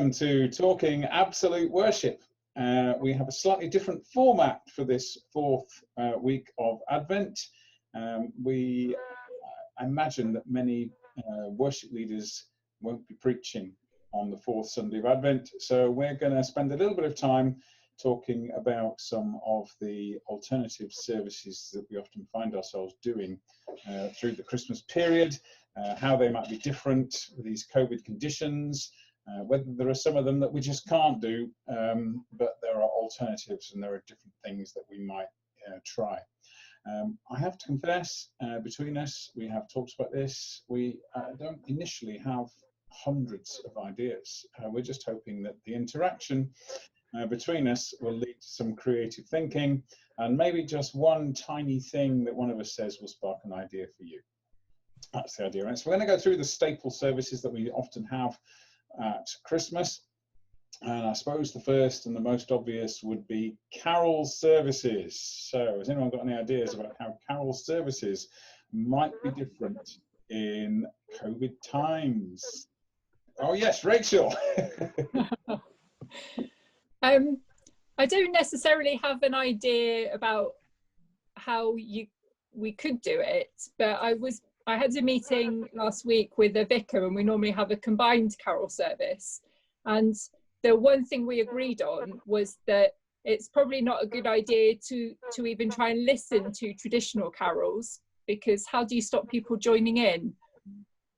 welcome to Talking Absolute Worship. We have a slightly different format for this fourth week of Advent. I imagine that many worship leaders won't be preaching on the fourth Sunday of Advent, so we're going to spend a little bit of time talking about some of the alternative services that we often find ourselves doing through the Christmas period, how they might be different with these COVID conditions, whether there are some of them that we just can't do, but there are alternatives and there are different things that we might try. I have to confess, between us, we have talked about this. We don't initially have hundreds of ideas. We're just hoping that the interaction between us will lead to some creative thinking, and maybe just one tiny thing that one of us says will spark an idea for you. That's the idea. Right? So we're going to go through the staple services that we often have at Christmas. And I suppose the first and the most obvious would be carol services. So has anyone got any ideas about how carol services might be different in COVID times? Oh yes, Rachel. I don't necessarily have an idea about how we could do it, but I had a meeting last week with a vicar, and we normally have a combined carol service. And the one thing we agreed on was that it's probably not a good idea to even try and listen to traditional carols, because how do you stop people joining in?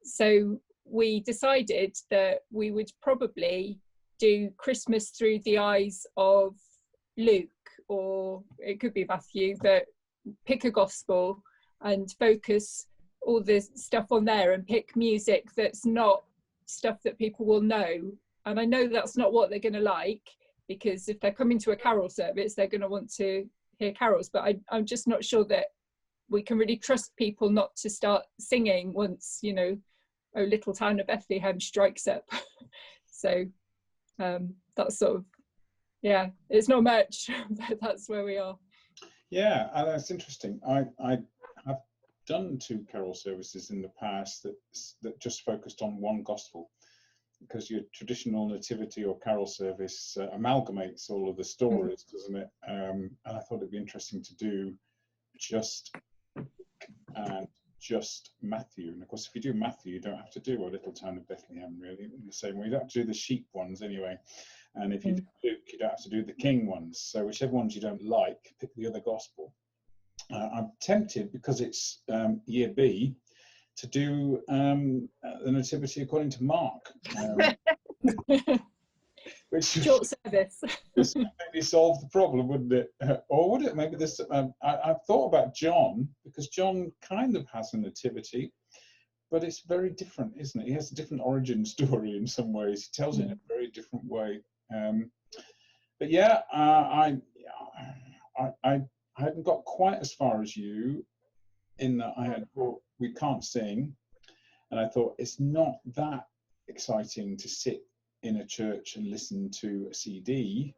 So we decided that we would probably do Christmas through the eyes of Luke, or it could be Matthew, but pick a gospel and focus all this stuff on there and pick music that's not stuff that people will know. And I know that's not what they're going to like, because if they're coming to a carol service, they're going to want to hear carols. But I'm just not sure that we can really trust people not to start singing once, you know, "O Little Town of Bethlehem" strikes up. So that's sort of, yeah, it's not much, but that's where we are. Yeah, that's interesting. I have done 2 carol services in the past that just focused on one gospel, because your traditional nativity or carol service amalgamates all of the stories, doesn't it? And I thought it'd be interesting to do just Matthew. And of course, if you do Matthew, you don't have to do "O Little Town of Bethlehem" really in the same way. You don't have to do the sheep ones anyway. And if you do Luke, you don't have to do the king ones. So whichever ones you don't like, pick the other gospel. I'm tempted, because it's year B, to do the nativity according to Mark. Which short service. Just completely solve the problem, wouldn't it? Or would it? Maybe this. I've thought about John, because John kind of has a nativity, but it's very different, isn't it? He has a different origin story in some ways. He tells it in a very different way. But yeah, I hadn't got quite as far as you, in that I had thought we can't sing, and I thought it's not that exciting to sit in a church and listen to a CD.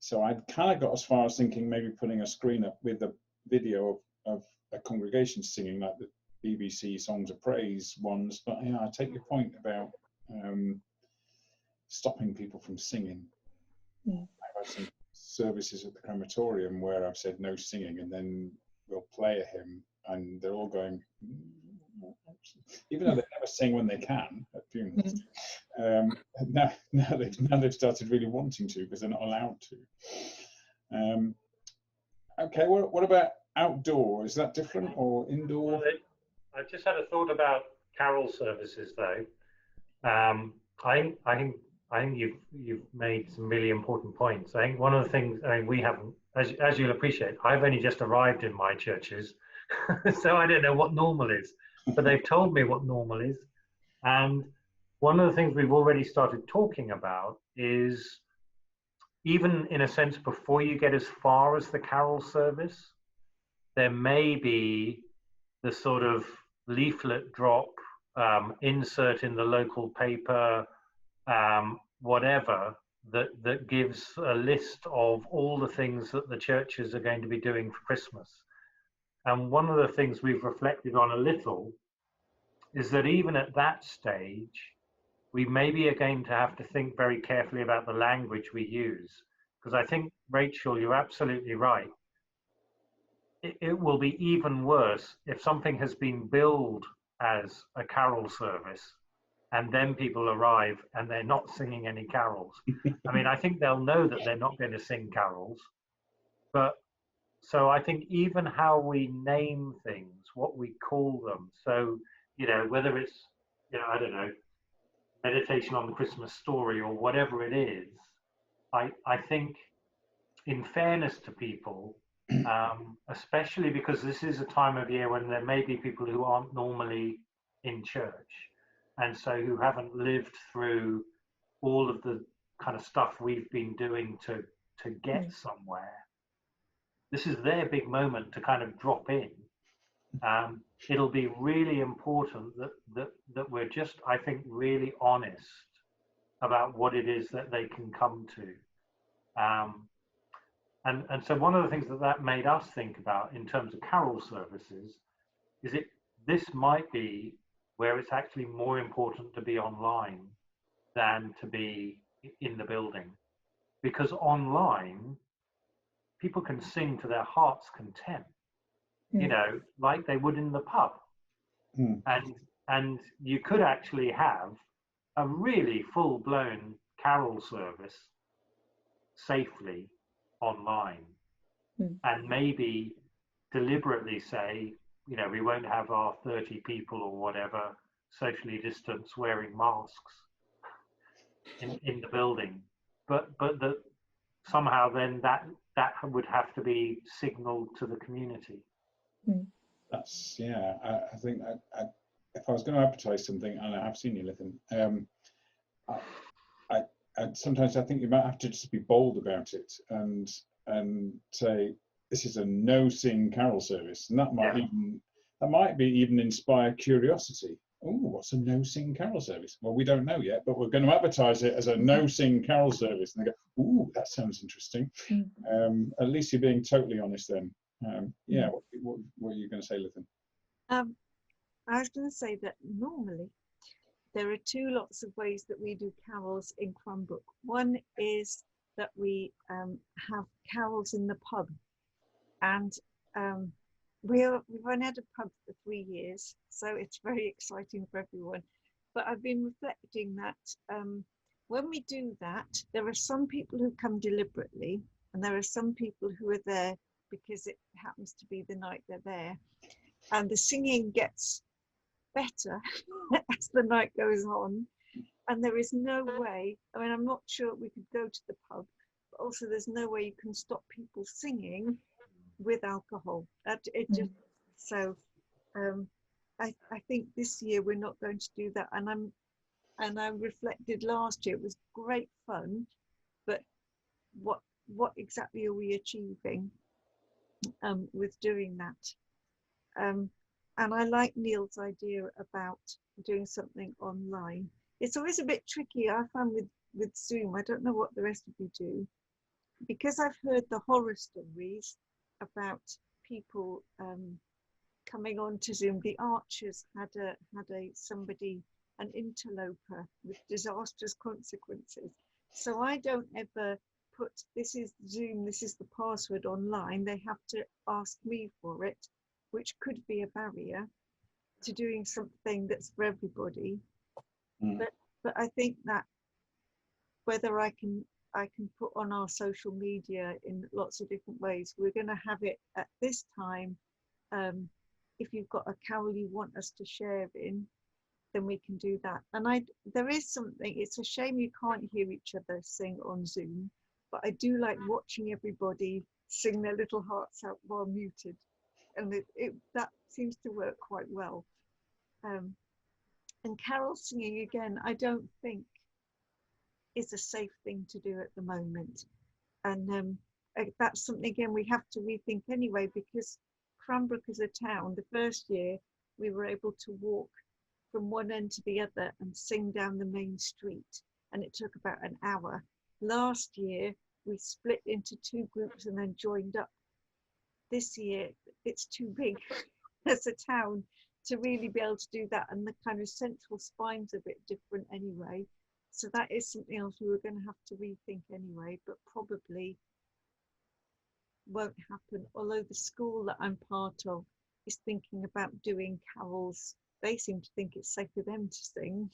So I'd kind of got as far as thinking maybe putting a screen up with a video of a congregation singing, like the BBC Songs of Praise ones. But yeah, I take your point about stopping people from singing. I've had some services at the crematorium where I've said no singing, and then we'll play a hymn, and they're all going, even though they never sing when they can at funerals. Now they've started really wanting to, because they're not allowed to. Okay, what about outdoor? Is that different, or indoor? Well, I just had a thought about carol services, though. I think you've made some really important points. I think one of the things, we haven't, as you'll appreciate, I've only just arrived in my churches, so I don't know what normal is, but they've told me what normal is. And one of the things we've already started talking about is, even in a sense, before you get as far as the carol service, there may be the sort of leaflet drop, insert in the local paper, whatever, that gives a list of all the things that the churches are going to be doing for Christmas. And one of the things we've reflected on a little is that even at that stage, we maybe are going to have to think very carefully about the language we use. Because I think, Rachel, you're absolutely right. It will be even worse if something has been billed as a carol service and then people arrive and they're not singing any carols. I mean, I think they'll know that they're not going to sing carols, but so I think even how we name things, what we call them, so, you know, whether it's, you know, I don't know, meditation on the Christmas story or whatever it is, I think in fairness to people, especially because this is a time of year when there may be people who aren't normally in church, and so who haven't lived through all of the kind of stuff we've been doing to get somewhere. This is their big moment to kind of drop in. It'll be really important that we're just, I think, really honest about what it is that they can come to. And so one of the things that made us think about in terms of carol services is this might be where it's actually more important to be online than to be in the building. Because online, people can sing to their heart's content, you know, like they would in the pub. And you could actually have a really full-blown carol service safely online, and maybe deliberately say, you know, we won't have our 30 people or whatever socially distanced wearing masks in the building, but that somehow then that would have to be signaled to the community. That's, yeah, I think if I was going to advertise something, and I have seen you, Lithan, sometimes I think you might have to just be bold about it and say this is a no-sing carol service, and that might be even inspire curiosity. Oh, what's a no-sing carol service? Well, we don't know yet, but we're going to advertise it as a no-sing carol service, and they go, "Ooh, that sounds interesting." At least you're being totally honest then. Yeah, what are you going to say, Lithan? I was going to say that normally there are two lots of ways that we do carols in Cranbrook. One is that we have carols in the pub, and we've only had a pub for 3 years, so it's very exciting for everyone. But I've been reflecting that when we do that, there are some people who come deliberately, and there are some people who are there because it happens to be the night they're there, and the singing gets better as the night goes on, and there is no way, I mean, I'm not sure we could go to the pub, but also there's no way you can stop people singing with alcohol. So I think this year we're not going to do that, and I reflected last year, it was great fun, but what exactly are we achieving with doing that? And I like Neil's idea about doing something online. It's always a bit tricky, I find, with Zoom. I don't know what the rest of you do, because I've heard the horror stories about people coming on to Zoom. The Archers had an interloper with disastrous consequences. So I don't ever put, this is Zoom, this is the password online. They have to ask me for it, which could be a barrier to doing something that's for everybody. But I think that whether I can put on our social media in lots of different ways, we're going to have it at this time. If you've got a carol you want us to share in, then we can do that. And there is something, it's a shame you can't hear each other sing on Zoom, but I do like watching everybody sing their little hearts out while muted. And that seems to work quite well. And carol singing, again, I don't think is a safe thing to do at the moment. And that's something, again, we have to rethink anyway, because Cranbrook as a town, the first year we were able to walk from one end to the other and sing down the main street, and it took about an hour. Last year we split into 2 groups and then joined up. This year it's too big as a town to really be able to do that. And the kind of central spine's a bit different anyway. So that is something else we were going to have to rethink anyway, but probably won't happen. Although the school that I'm part of is thinking about doing carols. They seem to think it's safe for them to sing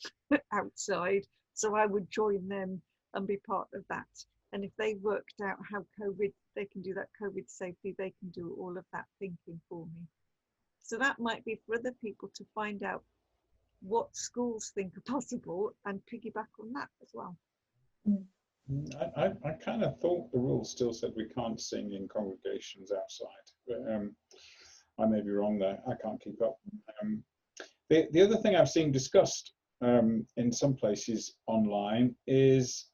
outside. So I would join them and be part of that. And if they worked out how they can do that COVID safely, they can do all of that thinking for me. So that might be for other people to find out what schools think are possible and piggyback on that as well. I kind of thought the rules still said we can't sing in congregations outside, but I may be wrong there. I can't keep up. The other thing I've seen discussed in some places online is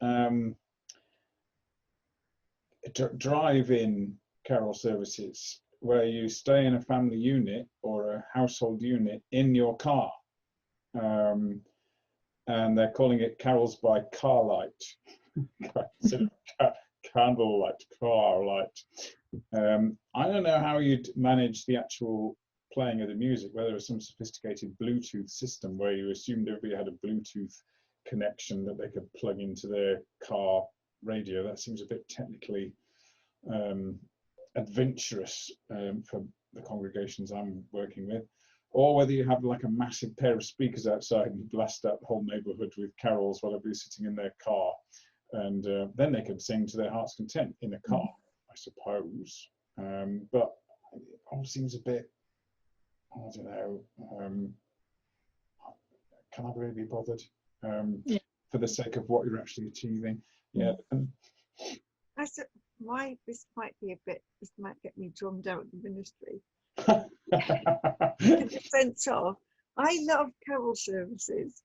drive-in carol services, where you stay in a family unit or a household unit in your car, and they're calling it carols by car light. Candlelight, car light. I don't know how you'd manage the actual playing of the music, whether it's some sophisticated Bluetooth system where you assumed everybody had a Bluetooth connection that they could plug into their car radio. That seems a bit technically adventurous for the congregations I'm working with. Or whether you have like a massive pair of speakers outside and blast out the whole neighborhood with carols while everybody's sitting in their car. And then they could sing to their heart's content in a car, I suppose. But it all seems a bit, I don't know, can I really be bothered for the sake of what you're actually achieving? Yeah. This might get me drummed out of the ministry. In the sense of, I love carol services,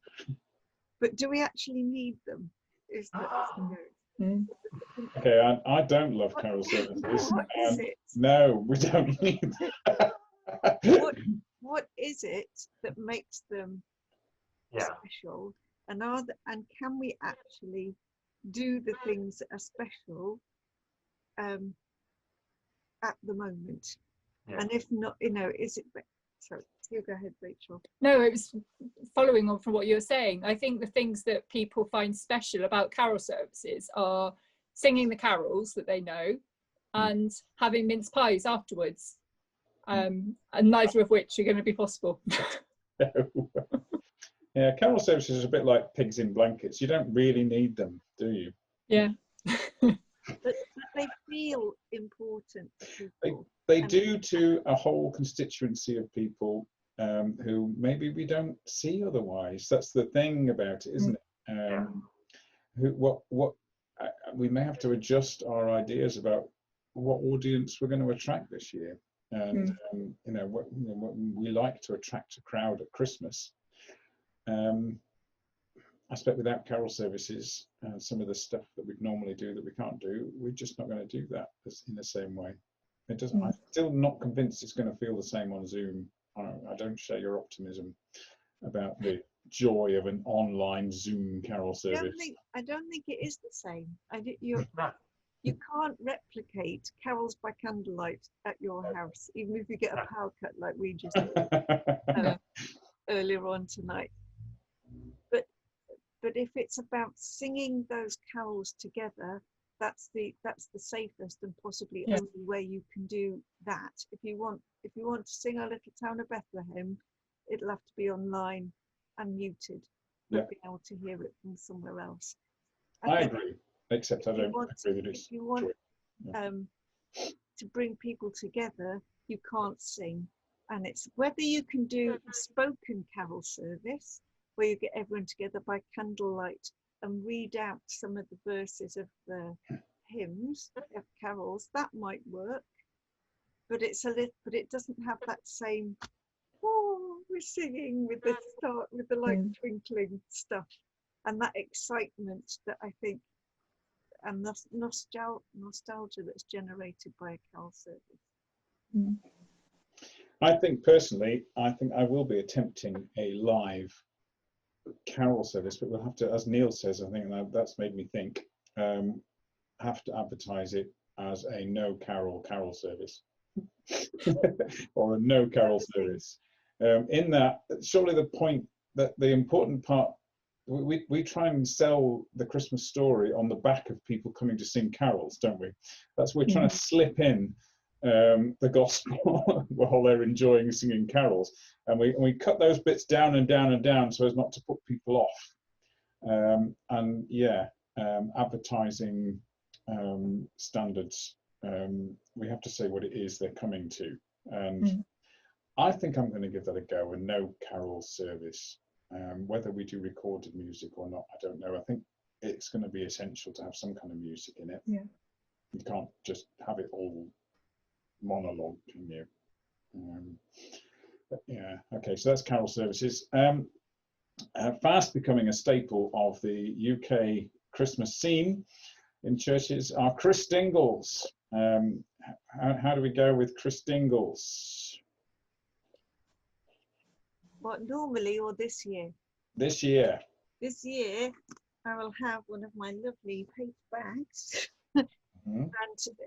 but do we actually need them? Okay, I don't love carol services. What is it? No, we don't need them. What is it that makes them special? And can we actually do the things that are special at the moment? Yeah. And if not, is it? Sorry, you go ahead, Rachel. No, it was following on from what you were saying. I think the things that people find special about carol services are singing the carols that they know and having mince pies afterwards, and neither of which are going to be possible. Yeah, carol services is a bit like pigs in blankets. You don't really need them, do you? Yeah. But they feel important to people. They do to a whole constituency of people who maybe we don't see otherwise. That's the thing about it, isn't it? We may have to adjust our ideas about what audience we're going to attract this year. And we like to attract a crowd at Christmas. I expect without carol services and some of the stuff that we'd normally do that we can't do, we're just not going to do that in the same way. It doesn't. I'm still not convinced it's going to feel the same on Zoom. I don't share your optimism about the joy of an online Zoom carol service. I don't think it is the same. You can't replicate carols by candlelight at your house, even if you get a power cut like we just did earlier on tonight. But if it's about singing those carols together, that's the safest and possibly only way you can do that. If you want to sing A Little Town of Bethlehem, it'll have to be online and muted. You'll be able to hear it from somewhere else. I agree, except I don't agree that it's. If you want to bring people together, you can't sing, and it's whether you can do a spoken carol service where you get everyone together by candlelight and read out some of the verses of the hymns of carols. That might work, but it doesn't have that same we're singing with the light twinkling stuff and that excitement that I think and the nostalgia that's generated by a carol service. I think personally, I will be attempting a live carol service, but we'll have to, as Neil says, I think that's made me think, have to advertise it as a no carol service or a no carol service. in that, surely the point that the important part, we try and sell the Christmas story on the back of people coming to sing carols, don't we? That's, we're trying to slip in the gospel while they're enjoying singing carols, and we cut those bits down and down and down so as not to put people off. And yeah, advertising standards, we have to say what it is they're coming to, and I think I'm going to give that a go, and no carol service. Whether we do recorded music or not, I don't know. I think it's going to be essential to have some kind of music in it. Yeah. You can't just have it all monologue, can you? But yeah, okay, so that's carol services. Fast becoming a staple of the UK Christmas scene in churches are Christingles. How do we go with Christingles? What, normally or this year? This year. This year, I will have one of my lovely paper bags, and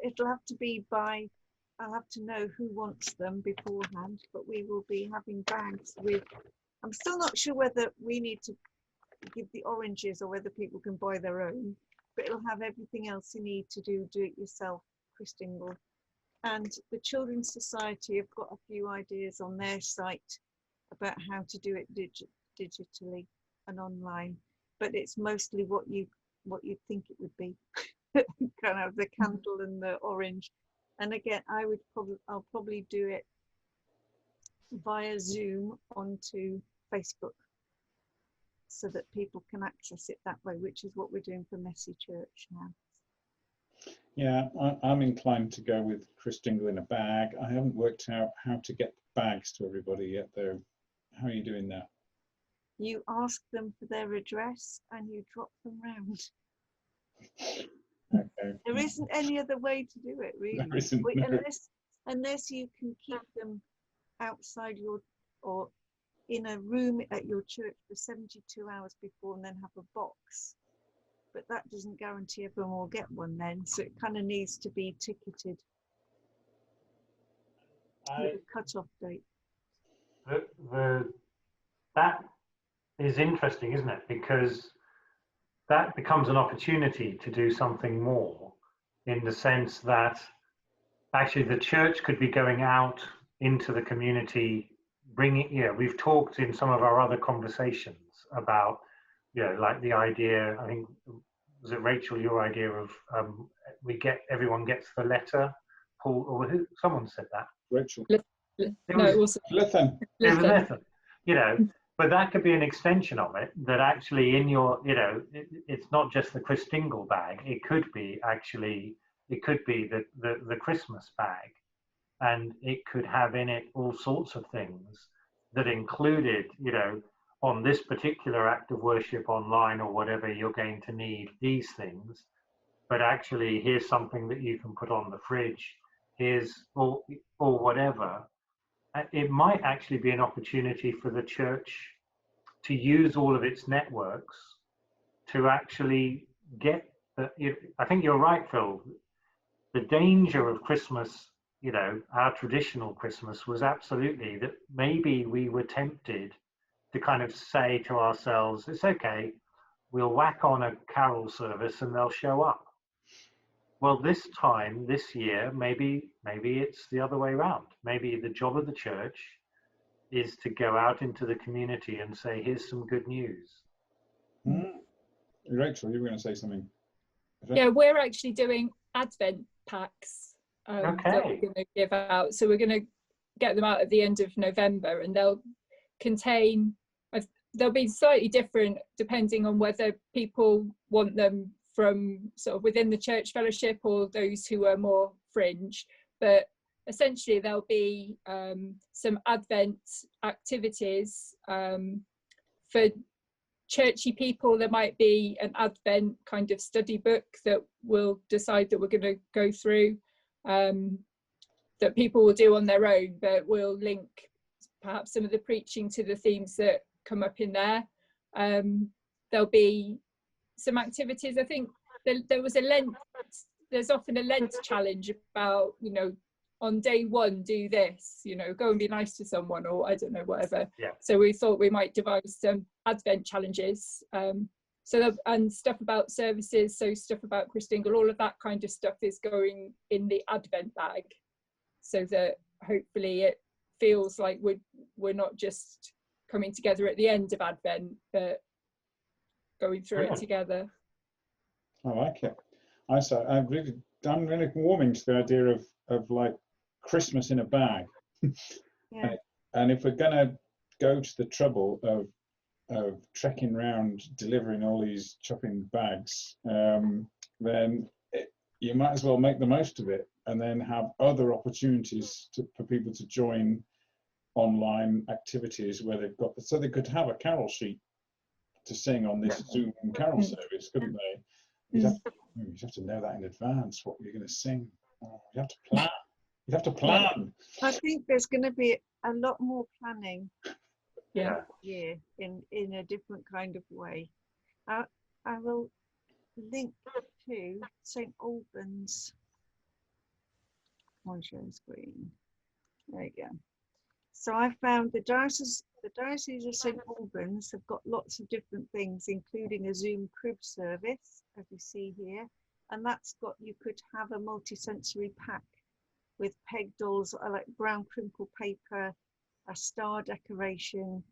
it'll have to be by, I'll have to know who wants them beforehand, but we will be having bags with, I'm still not sure whether we need to give the oranges or whether people can buy their own, but it'll have everything else you need to do it yourself Christingle. And the Children's Society have got a few ideas on their site about how to do it digitally and online, but it's mostly what you think it would be. Kind of the candle and the orange. And again, I'll probably do it via Zoom onto Facebook so that people can access it that way, which is what we're doing for Messy Church now. Yeah, I'm inclined to go with Christingle in a bag. I haven't worked out how to get bags to everybody yet, though. How are you doing that? You ask them for their address and you drop them round. Okay. There isn't any other way to do it, really. There isn't, no. Unless you can keep them outside or in a room at your church for 72 hours before and then have a box. But that doesn't guarantee everyone will get one then. So it kind of needs to be ticketed with a cut-off date. That is interesting, isn't it? Because that becomes an opportunity to do something more, in the sense that actually the church could be going out into the community, bringing, we've talked in some of our other conversations about, like the idea, I think, was it Rachel, your idea of everyone gets the letter, Paul, or someone said that? Rachel. It was Lithan. It was Lithan, but that could be an extension of it, that actually in your, it's not just the Christingle bag, it could be the Christmas bag, and it could have in it all sorts of things that included, on this particular act of worship online or whatever, you're going to need these things, but actually here's something that you can put on the fridge, or whatever. It might actually be an opportunity for the church to use all of its networks to actually get I think you're right, Phil. The danger of Christmas, our traditional Christmas, was absolutely that maybe we were tempted to kind of say to ourselves, it's okay, we'll whack on a carol service and they'll show up. Well, this year, maybe it's the other way around. Maybe the job of the church is to go out into the community and say, here's some good news. Rachel, you were going to say something. Yeah, we're actually doing Advent packs that we're going to give out. So we're going to get them out at the end of November, and they'll contain, they'll be slightly different depending on whether people want them from sort of within the church fellowship or those who are more fringe, but essentially there'll be some Advent activities for churchy people. There might be an Advent kind of study book that we'll decide that we're going to go through, that people will do on their own, but we'll link perhaps some of the preaching to the themes that come up in there. There'll be some activities. I think there was there's often a Lent challenge about, on day one, do this, you know, go and be nice to someone, or I don't know, whatever. Yeah. So we thought we might devise some Advent challenges. And stuff about services, so stuff about Christingle, all of that kind of stuff is going in the Advent bag, so that hopefully it feels like we're not just coming together at the end of Advent, but going through it together. I like it. I'm really warming to the idea of like Christmas in a bag. Yeah. And if we're gonna go to the trouble of trekking around delivering all these shopping bags, then you might as well make the most of it, and then have other opportunities for people to join online activities where they've got, so they could have a carol sheet to sing on this Zoom carol service, couldn't they? You'd have to know that in advance, what you're going to sing. You have to plan. You have to plan. I think there's going to be a lot more planning Yeah. here in a different kind of way. I will link to St Albans. On share screen. There you go. So I found the Diocese of St Albans have got lots of different things, including a Zoom crib service, as you see here. And that's got, you could have a multi-sensory pack with peg dolls, like brown crinkle paper, a star decoration,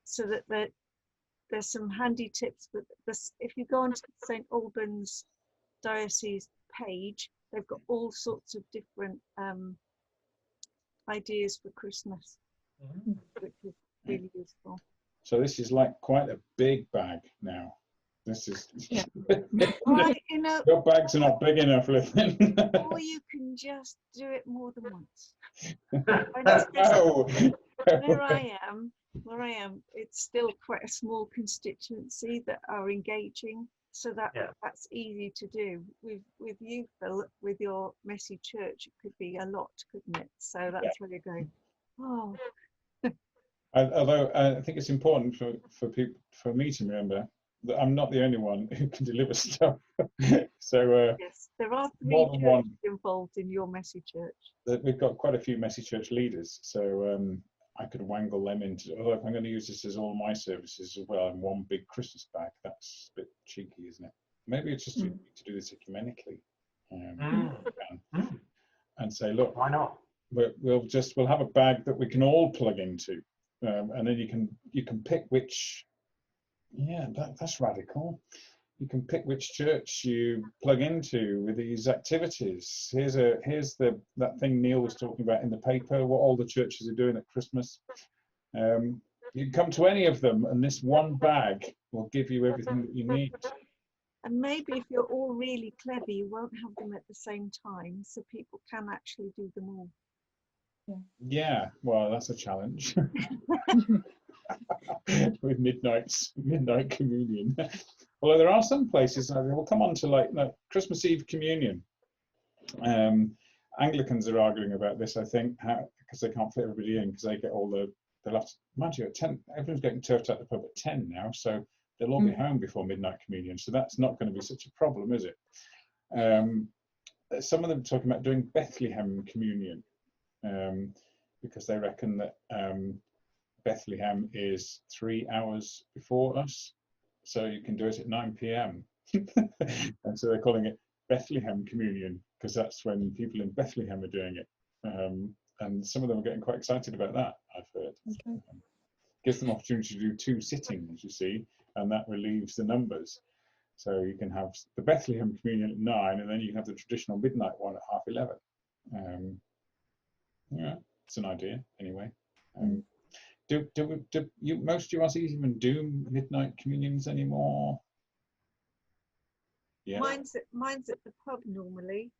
so that there's some handy tips. But if you go onto the St Albans Diocese page, they've got all sorts of different ideas for Christmas, which is really useful. So this is like quite a big bag now. This is Well, you know, your bags are not big enough, Lynn. or you can just do it more than once. Oh. Where I am, it's still quite a small constituency that are engaging, so that's easy to do. With you, Phil, with your messy church, it could be a lot, couldn't it? So that's where you're going. Oh. Although I think it's important for people, for me to remember that I'm not the only one who can deliver stuff. So yes, there are 3 more than churches one involved in your messy church. We've got quite a few messy church leaders, so I could wangle them into. Although if I'm going to use this as all my services as well in one big Christmas bag, that's a bit cheeky, isn't it? Maybe it's just to do this ecumenically, and say, look, why not? We'll have a bag that we can all plug into, and then you can pick which. Yeah, that's radical. You can pick which church you plug into with these activities. Here's that thing Neil was talking about in the paper, what all the churches are doing at Christmas. You can come to any of them, and this one bag will give you everything that you need. And maybe if you're all really clever, you won't have them at the same time, so people can actually do them all. Yeah, well, that's a challenge. With midnight communion. Although there are some places, we'll come on to like Christmas Eve communion. Anglicans are arguing about this, I think, because they can't fit everybody in, because they get they'll have to, mind you, at 10, everyone's getting turfed at the pub at 10 now, so they'll all be home before midnight communion, so that's not going to be such a problem, is it? Some of them are talking about doing Bethlehem communion, because they reckon that Bethlehem is 3 hours before us, so you can do it at 9 p.m. And so they're calling it Bethlehem communion, because that's when people in Bethlehem are doing it. And some of them are getting quite excited about that, I've heard. Okay. Gives them opportunity to do 2 sittings, you see, and that relieves the numbers. So you can have the Bethlehem communion at 9, and then you can have the traditional midnight one at 11:30. Yeah, it's an idea anyway. Do most URCs even do midnight communions anymore? Yeah. Mine's at the pub normally,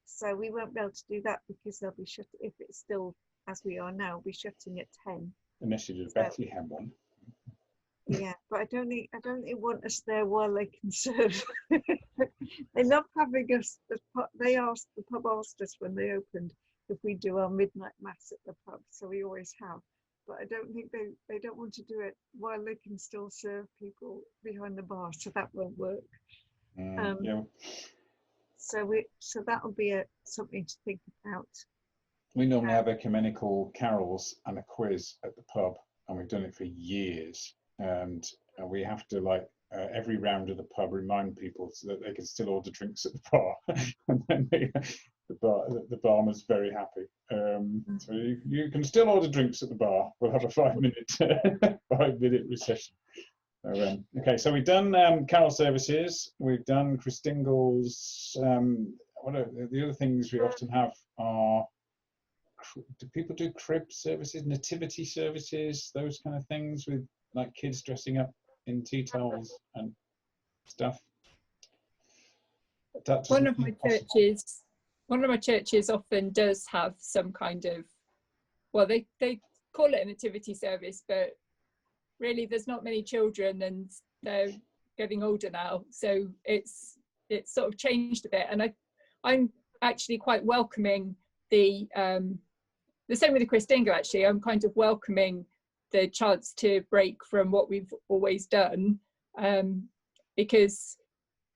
so we won't be able to do that because they'll be shut. If it's still as we are now, we'll be shutting at 10. Unless you do the Bethlehem one. Yeah, but I don't think they want us there while they can serve. They love having us. The pub asked us when they opened if we do our midnight mass at the pub, so we always have. But I don't think they don't want to do it while they can still serve people behind the bar, so that won't work. Yeah. So that will be something to think about. We normally have ecumenical carols and a quiz at the pub, and we've done it for years. And we have to, like, every round of the pub remind people so that they can still order drinks at the bar. And then the barman's very happy. So you can still order drinks at the bar. We'll have a 5-minute recession. Okay, so we've done carol services. We've done Christingle's. What are the other things we often have are, do people do crib services, nativity services, those kind of things, with like kids dressing up in tea towels and stuff? One of my churches often does have some kind of, well, they call it a nativity service, but really there's not many children and they're getting older now, so it's sort of changed a bit. And I'm actually quite welcoming the same with the Christingle. Actually, I'm kind of welcoming the chance to break from what we've always done, because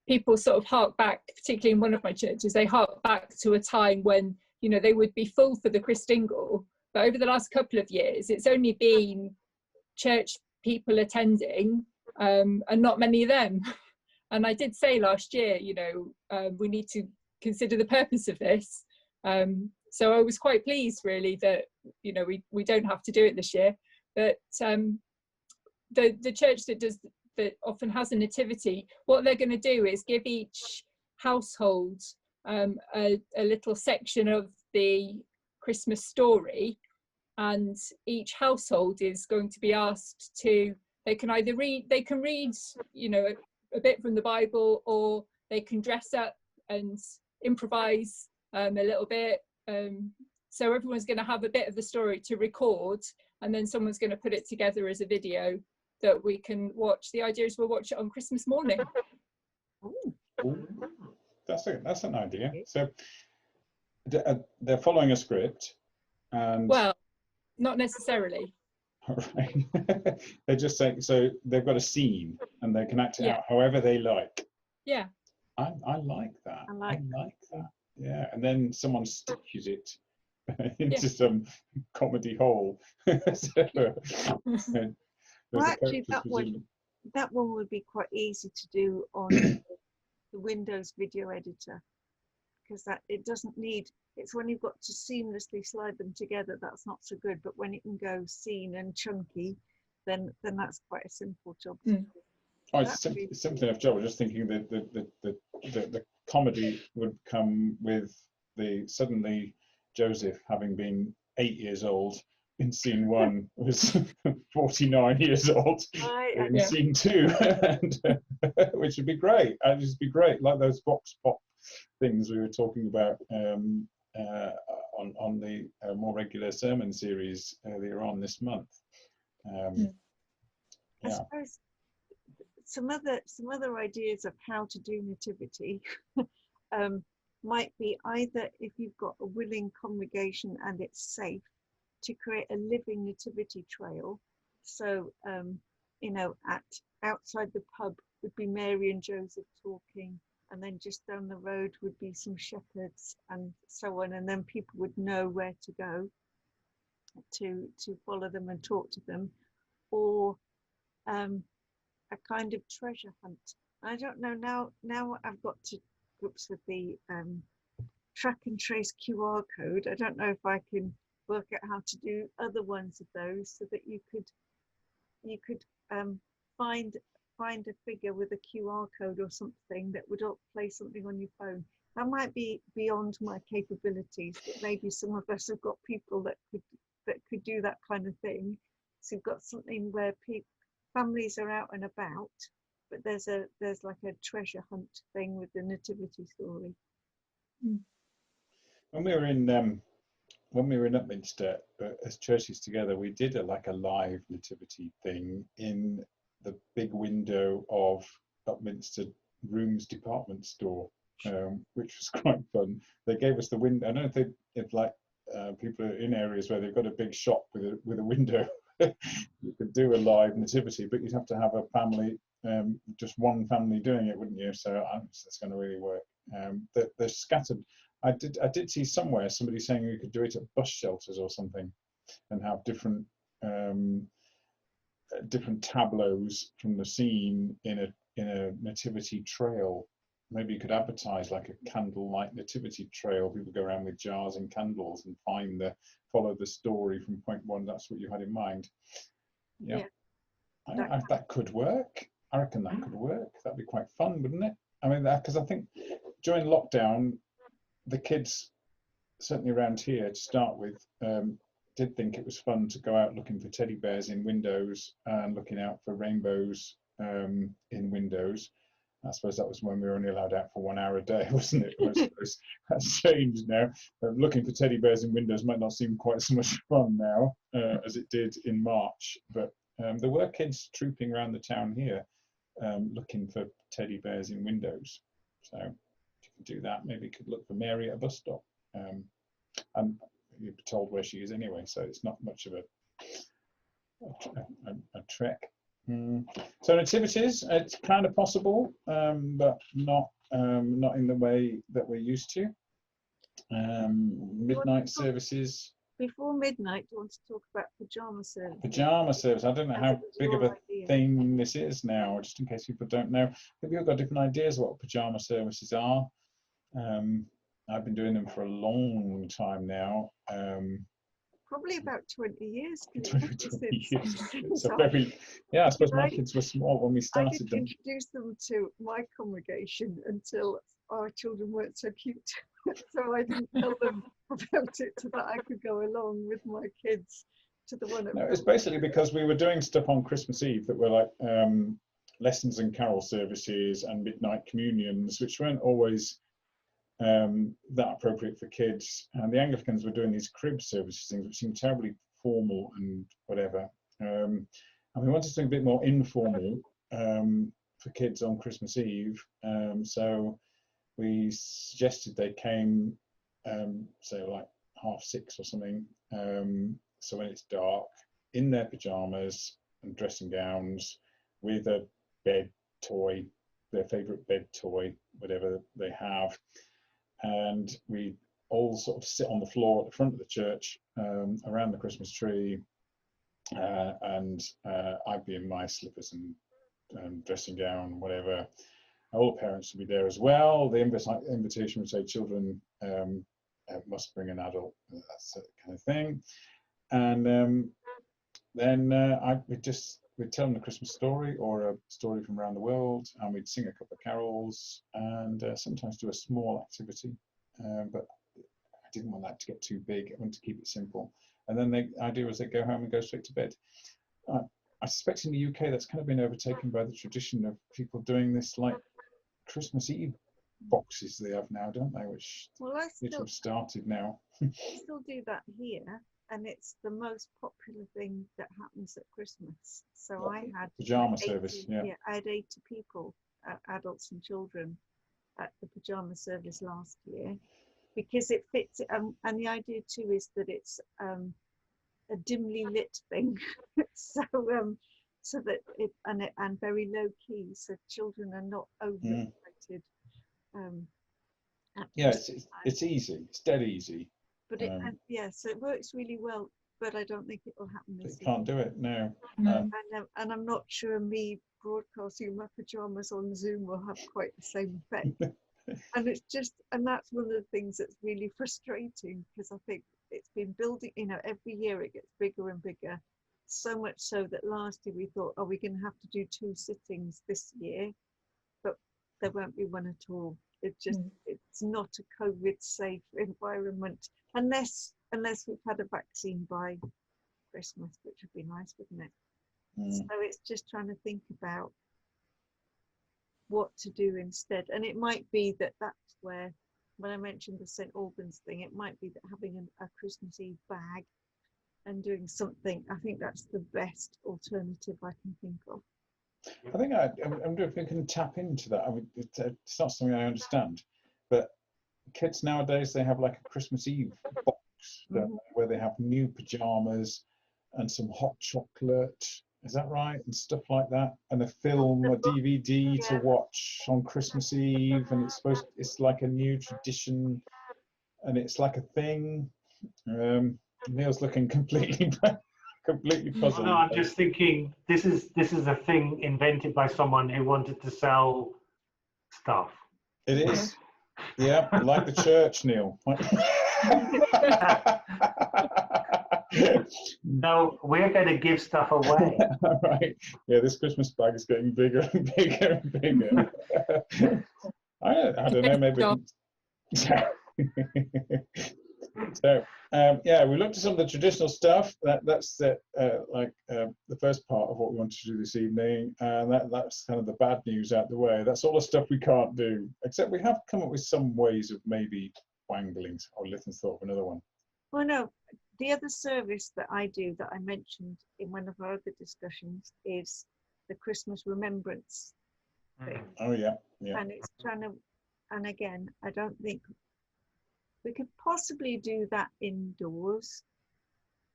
people sort of hark back, particularly in one of my churches, they hark back to a time when, you know, they would be full for the Christingle, but over the last couple of years it's only been church people attending, and not many of them. And I did say last year, you know, we need to consider the purpose of this. So I was quite pleased, really, that, you know, we don't have to do it this year. But the church that often has a nativity, what they're going to do is give each household a little section of the Christmas story, and each household is going to be asked to, they can read, you know, a bit from the Bible, or they can dress up and improvise a little bit. So everyone's going to have a bit of the story to record, and then someone's going to put it together as a video that we can watch. The idea is we'll watch it on Christmas morning. Ooh, that's an idea. So they're following a script, and well, not necessarily. Right. They're just saying, so they've got a scene and they can act it out however they like. Yeah. I like that. I like that. Yeah. And then someone stitches it into some comedy hole. Well, actually, that one would be quite easy to do on the Windows video editor, because it doesn't need, it's when you've got to seamlessly slide them together that's not so good, but when it can go scene and chunky, then that's quite a simple job. Oh, it's a simple enough job. I was just thinking that the comedy would come with suddenly Joseph, having been 8 years old in scene 1, was 49 years old in scene 2, and, which would be great. It'd just be great, like those vox pop things we were talking about on the more regular sermon series earlier on this month. I suppose some other ideas of how to do nativity might be either, if you've got a willing congregation and it's safe, to create a living nativity trail. So you know, outside the pub would be Mary and Joseph talking, and then just down the road would be some shepherds and so on, and then people would know where to go to follow them and talk to them. Or a kind of treasure hunt. I don't know, now I've got to grips with the track and trace QR code. I don't know if I can work out how to do other ones of those, so that you could find a figure with a QR code or something that would play something on your phone. That might be beyond my capabilities, but maybe some of us have got people that could do that kind of thing. So you've got something where families are out and about, but there's like a treasure hunt thing with the nativity story. When we were in Upminster as churches together, we did a live nativity thing in the big window of Upminster Rooms department store, which was quite fun. They gave us the window. I don't know if people are in areas where they've got a big shop with a window. You could do a live nativity, but you'd have to have a family, just one family doing it, wouldn't you? So I don't know if that's going to really work. They're scattered. I did see somewhere somebody saying you could do it at bus shelters or something, and have different different tableaus from the scene in a nativity trail. Maybe you could advertise like a candlelight nativity trail. People go around with jars and candles and follow the story from point one. That's what you had in mind. Yeah. That could work. I reckon that could work. That'd be quite fun, wouldn't it? I mean, because I think during lockdown, the kids, certainly around here to start with, did think it was fun to go out looking for teddy bears in windows and looking out for rainbows in windows. I suppose that was when we were only allowed out for 1 hour a day, wasn't it? I suppose that's changed now. Looking for teddy bears in windows might not seem quite so much fun now as it did in March, but there were kids trooping around the town here looking for teddy bears in windows. So if you could do that, maybe you could look for Mary at a bus stop. And you'll be told where she is anyway, so it's not much of a trek. So nativities, it's kind of possible, but not in the way that we're used to. Midnight services. Before midnight, do you want to talk about pyjama service? Pyjama service. I don't know how big of a thing this is now, just in case people don't know. Maybe you've got different ideas of what pyjama services are. I've been doing them for a long time now. Probably about 20 years. 20 years. So very, yeah, I suppose my kids were small when we I started didn't them. introduce them to my congregation until our children weren't so cute. So I didn't tell them about it so that I could go along with my kids to the one at No, it's basically because we were doing stuff on Christmas Eve that were like lessons and carol services and midnight communions, which weren't always that appropriate for kids. And the Anglicans were doing these crib services things, which seemed terribly formal and whatever. And we wanted something a bit more informal for kids on Christmas Eve. So we suggested they came, say like 6:30 or something. So when it's dark, in their pajamas and dressing gowns, with a bed toy, their favourite bed toy, whatever they have. And we all sort of sit on the floor at the front of the church around the Christmas tree, and I'd be in my slippers and dressing gown, whatever. All the parents would be there as well. The invitation would say children must bring an adult, that's that kind of thing. And then we'd tell them a Christmas story or a story from around the world, and we'd sing a couple of carols and sometimes do a small activity. But I didn't want that to get too big. I wanted to keep it simple. And then the idea was they'd go home and go straight to bed. I suspect in the UK that's kind of been overtaken by the tradition of people doing this like Christmas Eve boxes they have now, don't they? Which have started now. I still do that here, and it's the most popular thing that happens at Christmas. So I had pajama service. Yeah, I had 80 people, adults and children, at the pajama service last year, because it fits. And the idea too is that it's a dimly lit thing, so that and very low key, so children are not overexcited. Yeah, it's easy. It's dead easy. But so it works really well. But I don't think it will happen this year. Can't do it, no. And I'm not sure me broadcasting my pajamas on Zoom will have quite the same effect. And that's one of the things that's really frustrating, because I think it's been building, every year it gets bigger and bigger. So much so that last year we thought, are we going to have to do 2 sittings this year? But there won't be one at all. It's not a COVID safe environment unless we've had a vaccine by Christmas, which would be nice, wouldn't it? So it's just trying to think about what to do instead. And it might be that's where, when I mentioned the St. Albans thing, it might be that having a Christmas Eve bag and doing something, I think that's the best alternative I can think of. I think I wonder if we can tap into that. I mean, it's not something I understand, but kids nowadays, they have like a Christmas Eve box where they have new pajamas and some hot chocolate Is that right? And stuff like that. And a film, a DVD to watch on Christmas Eve, and it's like a new tradition, and it's like a thing. Neil's looking completely puzzled. No, I'm just thinking this is a thing invented by someone who wanted to sell stuff. It is. Yeah, like the church, Neil. No, we're going to give stuff away. Right. Yeah, this Christmas bag is getting bigger and bigger and bigger. I don't know, maybe. So yeah, we looked at some of the traditional stuff. That's the first part of what we wanted to do this evening, and that's kind of the bad news out the way. That's all the stuff we can't do, except we have come up with some ways of maybe wangling. Or Lytton's thought of another one. Well, no, the other service that I do that I mentioned in one of our other discussions is the Christmas Remembrance thing. Oh yeah, yeah. And it's trying to, and again, I don't think we could possibly do that indoors,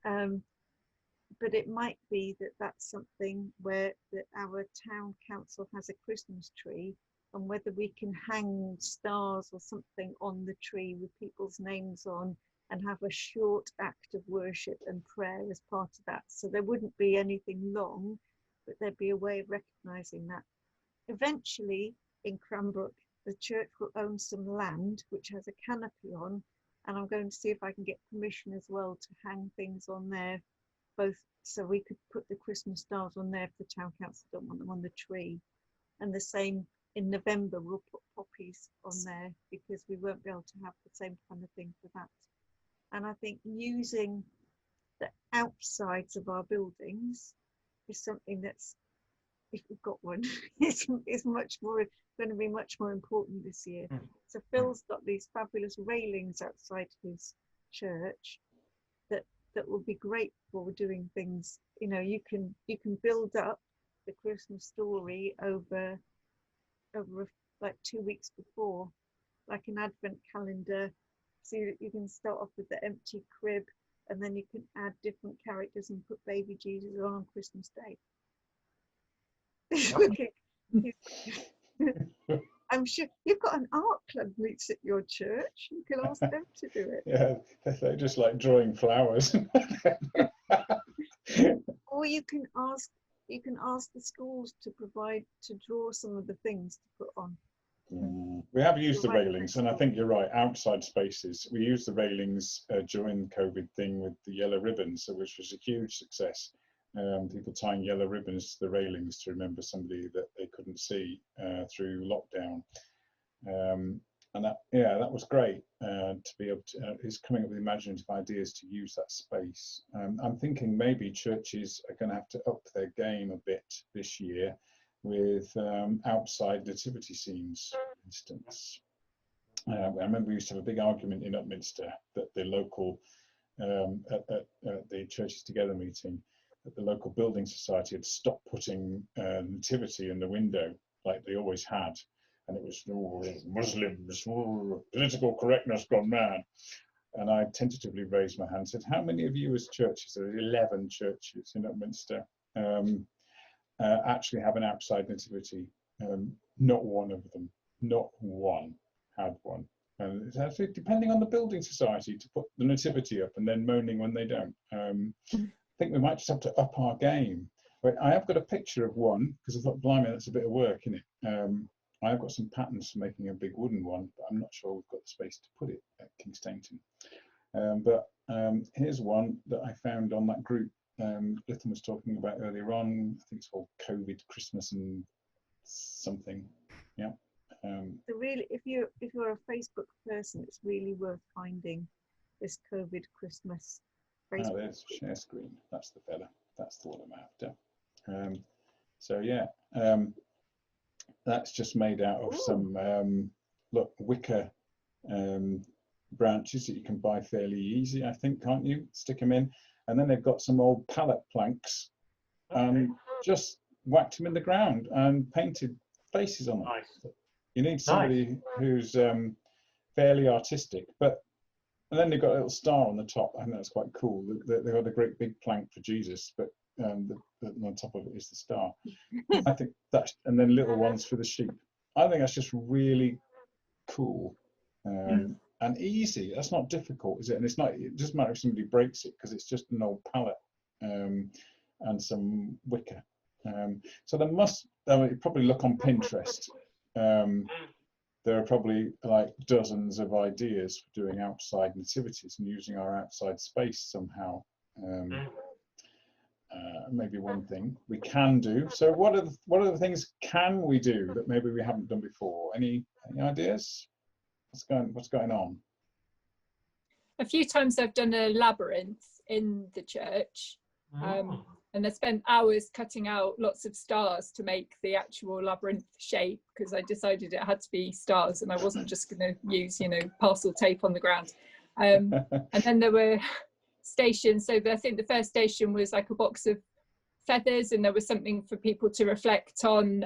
but it might be that that's something where our town council has a Christmas tree, and whether we can hang stars or something on the tree with people's names on, and have a short act of worship and prayer as part of that. So there wouldn't be anything long, but there'd be a way of recognising that. Eventually, in Cranbrook, the church will own some land which has a canopy on, and I'm going to see if I can get permission as well to hang things on there, both so we could put the Christmas stars on there if the town council don't want them on the tree. And the same in November, we'll put poppies on there because we won't be able to have the same kind of thing for that. And I think using the outsides of our buildings is something that's, if we've got one, is much more going to be much more important this year. So Phil's got these fabulous railings outside his church that will be great for doing things. You know, you can build up the Christmas story over like 2 weeks before, like an advent calendar. So you can start off with the empty crib, and then you can add different characters and put baby Jesus on Christmas Day. I'm sure you've got an art club meets at your church. You can ask them to do it. Yeah, they just like drawing flowers. Or you can ask the schools to draw some of the things to put on. We have used the railings, and I think you're right. Outside spaces, we used the railings during the COVID thing with the yellow ribbons, which was a huge success. People tying yellow ribbons to the railings to remember somebody that they couldn't see through lockdown, and that was great to be able to. It's coming up with imaginative ideas to use that space. I'm thinking maybe churches are going to have to up their game a bit this year with outside nativity scenes, for instance. I remember we used to have a big argument in Upminster that the local at the Churches Together meeting, that the local building society had stopped putting nativity in the window like they always had, and it was Muslims, political correctness gone mad. And I tentatively raised my hand and said, how many of you as churches, there are 11 churches in Upminster, actually have an outside nativity? Not one of them, not one had one. And it's actually depending on the building society to put the nativity up and then moaning when they don't. I think we might just have to up our game. But I have got a picture of one, because I thought, blimey, that's a bit of work, isn't it? I have got some patterns for making a big wooden one, but I'm not sure we've got the space to put it at Kingstainton. But here's one that I found on that group Lytton was talking about earlier on. I think it's called COVID Christmas and something. Yeah. So really, if you're a Facebook person, it's really worth finding this COVID Christmas Facebook. Oh, there's share screen. That's the fella. That's the one I'm after. So yeah, that's just made out of some wicker branches that you can buy fairly easy, I think, can't you? Stick them in, and then they've got some old pallet planks, and just whacked them in the ground and painted faces on them. Nice. You need somebody who's fairly artistic, and then they've got a little star on the top. I think that's quite cool. They've got a great big plank for Jesus, but on top of it is the star. I think that, and then little ones for the sheep. I think that's just really cool and easy. That's not difficult, is it? And it's not. It doesn't matter if somebody breaks it because it's just an old pallet and some wicker. So there must. I mean, you probably look on Pinterest. There are probably like dozens of ideas for doing outside nativities and using our outside space somehow. Maybe one thing we can do. So what are the things can we do that maybe we haven't done before? Any ideas? What's going on? A few times I've done a labyrinth in the church, and I spent hours cutting out lots of stars to make the actual labyrinth shape, because I decided it had to be stars and I wasn't just going to use, parcel tape on the ground. And then there were stations. So I think the first station was like a box of feathers, and there was something for people to reflect on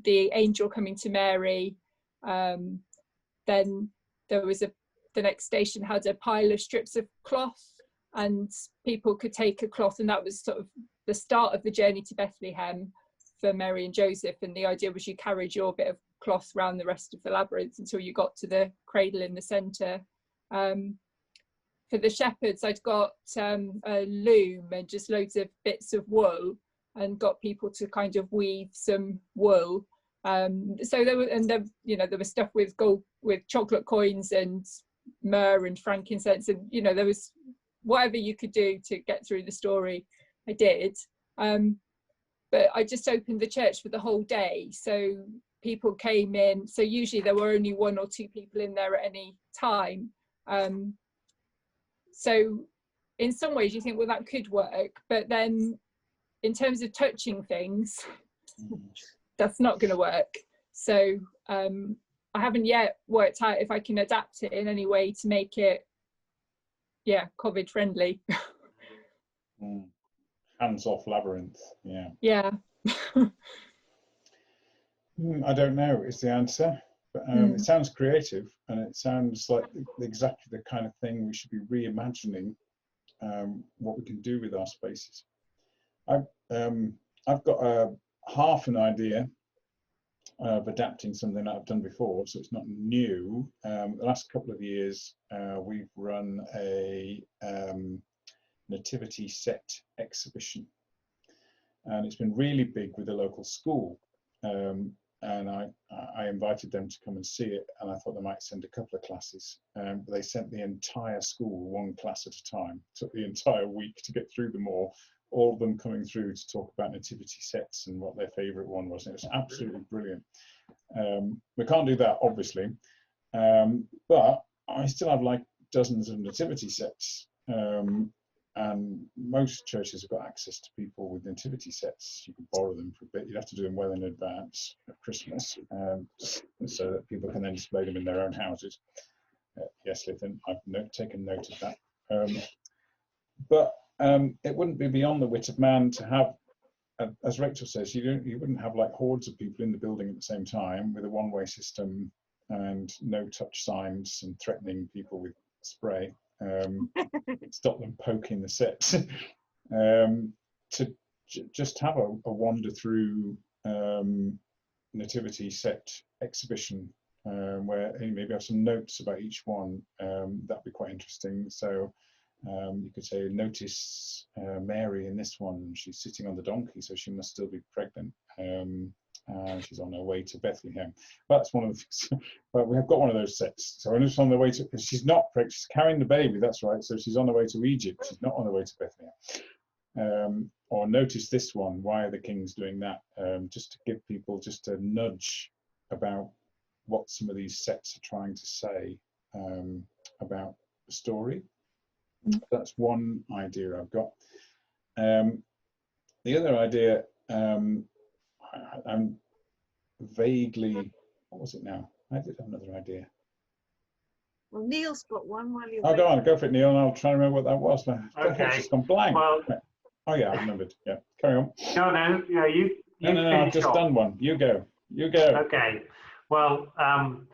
the angel coming to Mary. Then there was the next station had a pile of strips of cloth, and people could take a cloth, and that was sort of the start of the journey to Bethlehem for Mary and Joseph. And the idea was you carried your bit of cloth around the rest of the labyrinth until you got to the cradle in the centre. For the shepherds, I'd got a loom and just loads of bits of wool, and got people to kind of weave some wool. So there was stuff with gold, with chocolate coins and myrrh and frankincense, and there was whatever you could do to get through the story. I did, but I just opened the church for the whole day, so people came in. So usually there were only 1 or 2 people in there at any time. So in some ways you think, well, that could work, but then in terms of touching things, that's not going to work. So I haven't yet worked out if I can adapt it in any way to make it, COVID friendly. Hands-off labyrinth, Yeah. I don't know is the answer, but it sounds creative, and it sounds like exactly the kind of thing we should be reimagining what we can do with our spaces. I've got half an idea of adapting something that I've done before, so it's not new. The last couple of years we've run a nativity set exhibition, and it's been really big with the local school, and I invited them to come and see it, and I thought they might send a couple of classes, but they sent the entire school, 1 class at a time. It took the entire week to get through them all of them coming through to talk about nativity sets and what their favourite one was. And it was absolutely brilliant. We can't do that, obviously, but I still have like dozens of nativity sets, and most churches have got access to people with nativity sets. You can borrow them for a bit. You'd have to do them well in advance of Christmas, so that people can then display them in their own houses. Yes, Lithan, I've taken note of that. But it wouldn't be beyond the wit of man to have, as Rachel says, you wouldn't have like hordes of people in the building at the same time with a one-way system and no touch signs and threatening people with spray. Stop them poking the sets. To just have a wander through nativity set exhibition where maybe have some notes about each one. That'd be quite interesting. So you could say, notice Mary in this one, she's sitting on the donkey, so she must still be pregnant. She's on her way to Bethlehem. That's one of the things. But we have got one of those sets. So when she's on the way to, she's not pregnant, she's carrying the baby, that's right. So she's on the way to Egypt, she's not on the way to Bethlehem. Or notice this one, why are the kings doing that? Just to give people just a nudge about what some of these sets are trying to say about the story. That's one idea I've got. The other idea, I'm vaguely, what was it now? I did have another idea. Well, Neil's got one while you're go on, go for it, Neil, and I'll try and remember what that was. Okay. It's just gone blank. Well, oh yeah, I remembered. Yeah, carry on. No, yeah, you No, I've just done one. You go. Okay. Well, on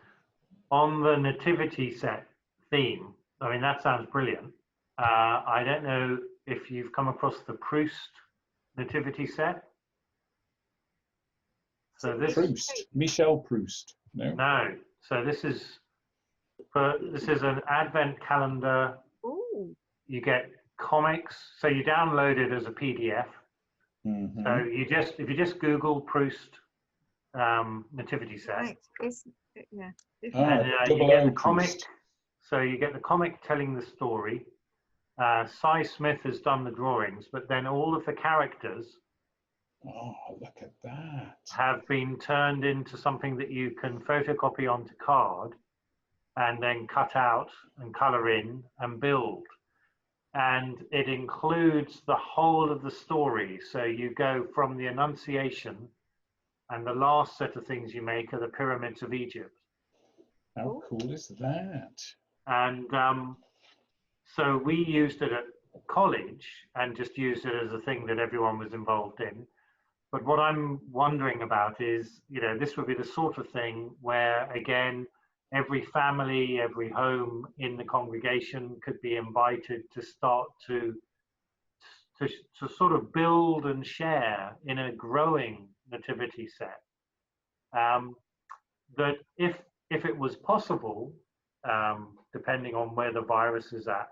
the nativity set theme, I mean, that sounds brilliant. I don't know if you've come across the Proust nativity set. So this Proust, Michel Proust. No. no. So this is an Advent calendar. Oh, You get comics. So you download it as a PDF. Mhm. So if you just Google Proust nativity set, right. Yeah. and you double get O the comic. Proust. So you get the comic telling the story. Cy Smith has done the drawings, but then all of the characters Oh, look at that. have been turned into something that you can photocopy onto card and then cut out and color in and build. And it includes the whole of the story. So you go from the Annunciation, and the last set of things you make are the pyramids of Egypt. How cool is that? And so we used it at college and just used it as a thing that everyone was involved in. But what I'm wondering about is, this would be the sort of thing where, again, every family, every home in the congregation could be invited to start to sort of build and share in a growing nativity set. That if it was possible, depending on where the virus is at,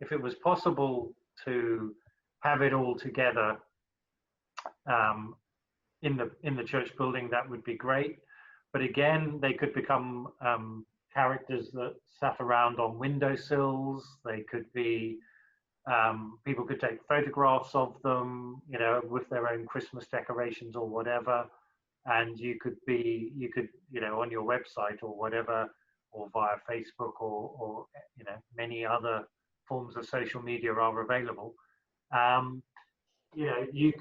if it was possible to have it all together in the church building, that would be great. But again, they could become characters that sat around on windowsills. They could be people could take photographs of them, with their own Christmas decorations or whatever. And you could on your website or whatever, or via Facebook or many other forms of social media are available. You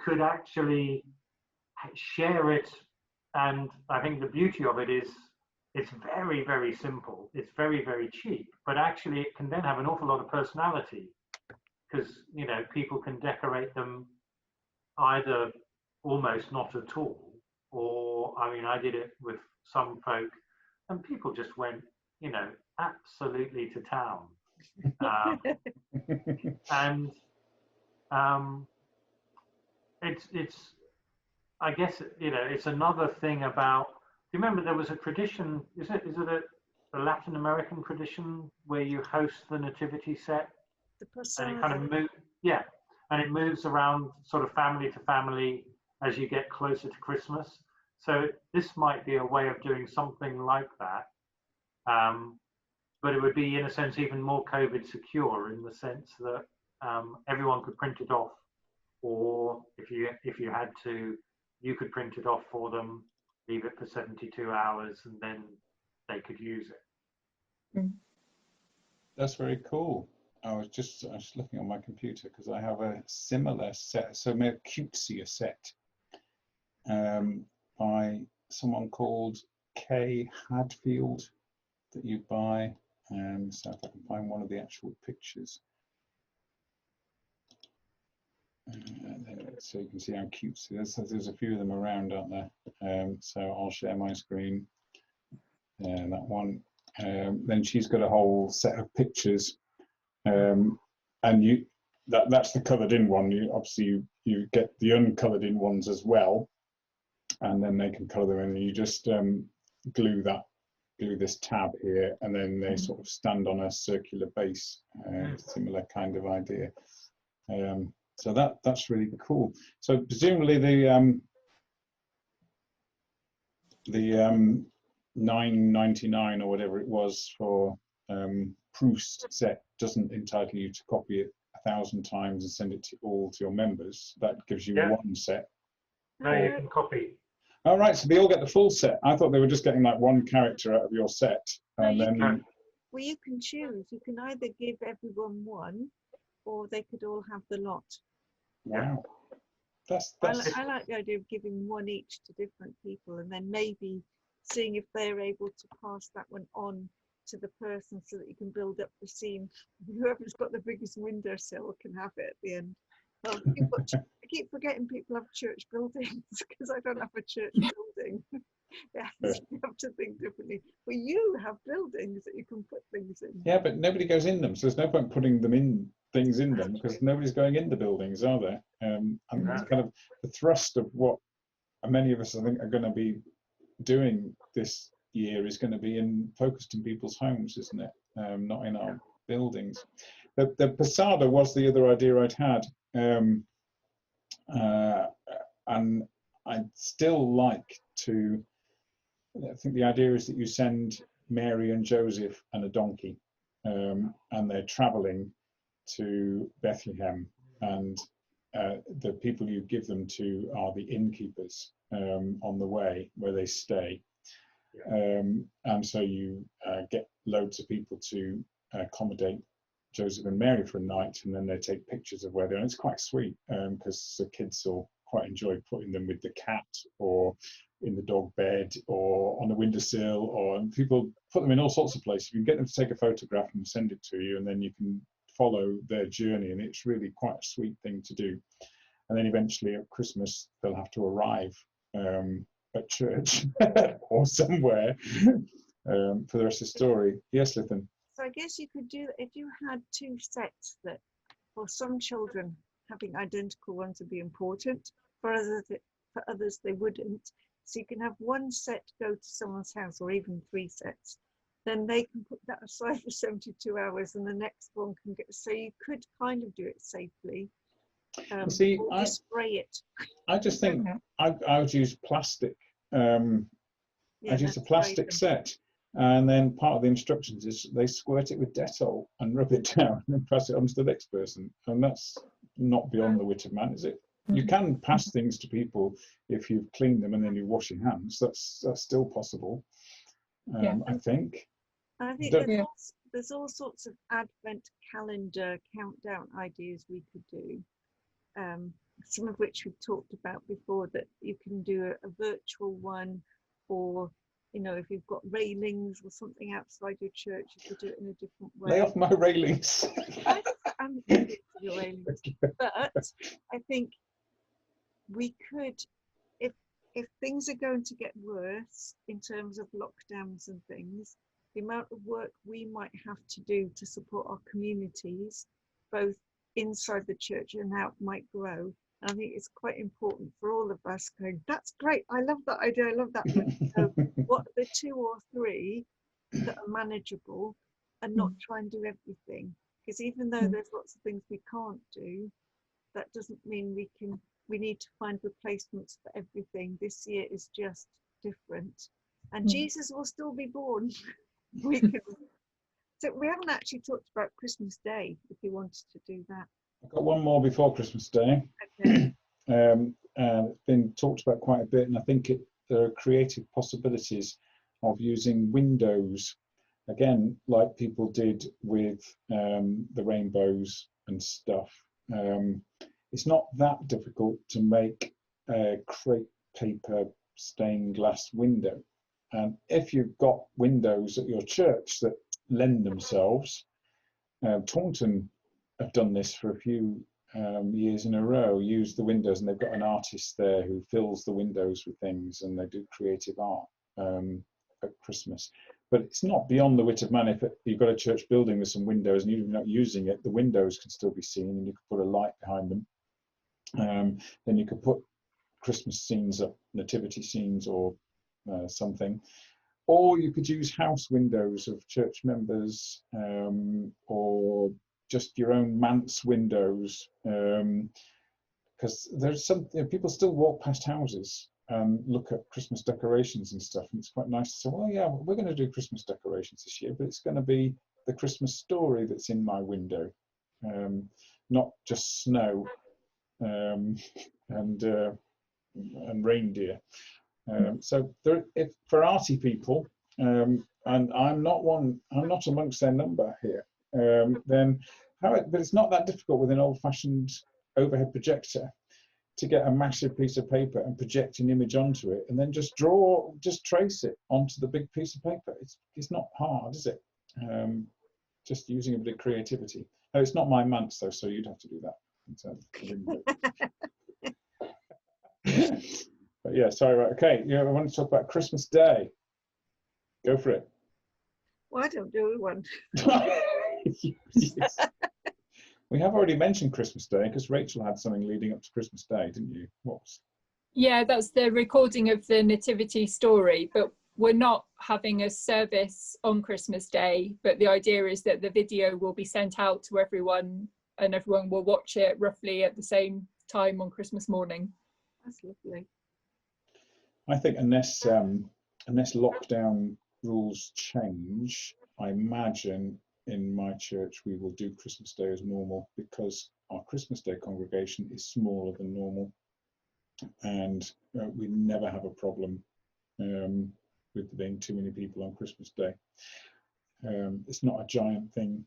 could actually share it, and I think the beauty of it is it's very, very simple. It's very, very cheap, but actually it can then have an awful lot of personality, because people can decorate them either almost not at all, or I did it with some folk, and people just went absolutely to town. And it's I guess it's another thing about. Do you remember there was a tradition? Is it a Latin American tradition where you host the nativity set, and it kind of and it moves around sort of family to family as you get closer to Christmas. So this might be a way of doing something like that, but it would be in a sense even more COVID secure, in the sense that everyone could print it off, or if you had to, you could print it off for them, leave it for 72 hours, and then they could use it. That's very cool. I was just looking on my computer because I have a similar set, so a cutesier set, by someone called Kay Hadfield, that you buy. So if I can find one of the actual pictures. So you can see how cute. There's a few of them around, aren't there? So I'll share my screen. That one. Then she's got a whole set of pictures, and that's the coloured in one. You get the uncoloured in ones as well, and then they can colour them in. And you just glue this tab here, and then they sort of stand on a circular base. Similar kind of idea. So that's really cool. So presumably the $9.99 or whatever it was for Proust set doesn't entitle you to copy it 1,000 times and send it all to your members. That gives you one set. No, you can copy. All right, so they all get the full set. I thought they were just getting like one character out of your set, and then. Well, you can choose. You can either give everyone one, or they could all have the lot. Wow. That's I like the idea of giving one each to different people, and then maybe seeing if they're able to pass that one on to the person, so that you can build up the scene. Whoever's got the biggest windowsill can have it at the end. I keep forgetting people have church buildings, because I don't have a church building. Yes, you have to think differently. Well, you have buildings that you can put things in. Yeah, but nobody goes in them, so there's no point putting them in things in them because nobody's going in the buildings, are there? And it's kind of the thrust of what many of us, I think, are going to be doing this year is going to be focused in people's homes, isn't it? Not in our buildings. The Posada was the other idea I'd had, and I'd still like to. I think the idea is that you send Mary and Joseph and a donkey, and they're travelling to Bethlehem, and the people you give them to are the innkeepers on the way where they stay. And so you get loads of people to accommodate Joseph and Mary for a night, and then they take pictures of where they're. And it's quite sweet because the kids will quite enjoy putting them with the cat or in the dog bed or on the windowsill, or people put them in all sorts of places. You can get them to take a photograph and send it to you, and then you can follow their journey, and it's really quite a sweet thing to do. And then eventually at Christmas they'll have to arrive at church or somewhere for the rest of the story. Yes, Lithan? So I guess you could do, if you had two sets that for some children having identical ones would be important, for others they wouldn't. So you can have one set go to someone's house, or even 3 sets. Then they can put that aside for 72 hours and the next one can get, so you could kind of do it safely. See, or just spray it. I just think I would use plastic. I'd use a plastic set, and then part of the instructions is they squirt it with Dettol and rub it down and pass it on to the next person. And that's not beyond the wit of man, is it? You can pass things to people if you've cleaned them and then you wash your hands. That's still possible, I think. I think there's all sorts of Advent calendar countdown ideas we could do. Some of which we've talked about before, that you can do a virtual one, or if you've got railings or something outside your church, you could do it in a different way. Lay off my railings. I'm your railings. But I think we could, if things are going to get worse in terms of lockdowns and things, the amount of work we might have to do to support our communities, both inside the church and how it might grow. And I think it's quite important for all of us going, that's great, I love that idea, I love that one. So what are the 2 or 3 that are manageable, and not try and do everything? Because even though there's lots of things we can't do, that doesn't mean we need to find replacements for everything. This year is just different, and Jesus will still be born. So we haven't actually talked about Christmas Day, if you wanted to do that. I've got one more before Christmas Day. Okay. It's been talked about quite a bit, and I think there are creative possibilities of using windows, again, like people did with the rainbows and stuff. It's not that difficult to make a crepe paper stained glass window. And if you've got windows at your church that lend themselves, Taunton have done this for a few years in a row, use the windows, and they've got an artist there who fills the windows with things, and they do creative art at Christmas. But it's not beyond the wit of man. If you've got a church building with some windows and you're not using it, the windows can still be seen, and you could put a light behind them. Then you could put Christmas scenes up, nativity scenes or something. Or you could use house windows of church members, or just your own manse windows, because there's some people still walk past houses and look at Christmas decorations and stuff, and it's quite nice to say, well, yeah, we're going to do Christmas decorations this year, but it's going to be the Christmas story that's in my window, not just snow and reindeer. So if for arty people, and I'm not amongst their number here, then but it's not that difficult with an old-fashioned overhead projector to get a massive piece of paper and project an image onto it, and then just trace it onto the big piece of paper. It's not hard, is it? Just using a bit of creativity. No, it's not my manse though, so you'd have to do that. But yeah, sorry, right, okay. I want to talk about Christmas Day. Go for it. Well, I don't do one. Yes. We have already mentioned Christmas Day because Rachel had something leading up to Christmas Day, didn't you? What was? Yeah, that's the recording of the Nativity story, but we're not having a service on Christmas Day, but the idea is that the video will be sent out to everyone and everyone will watch it roughly at the same time on Christmas morning. That's lovely. I think unless lockdown rules change, I imagine in my church we will do Christmas Day as normal, because our Christmas Day congregation is smaller than normal, and we never have a problem with there being too many people on Christmas Day. It's not a giant thing.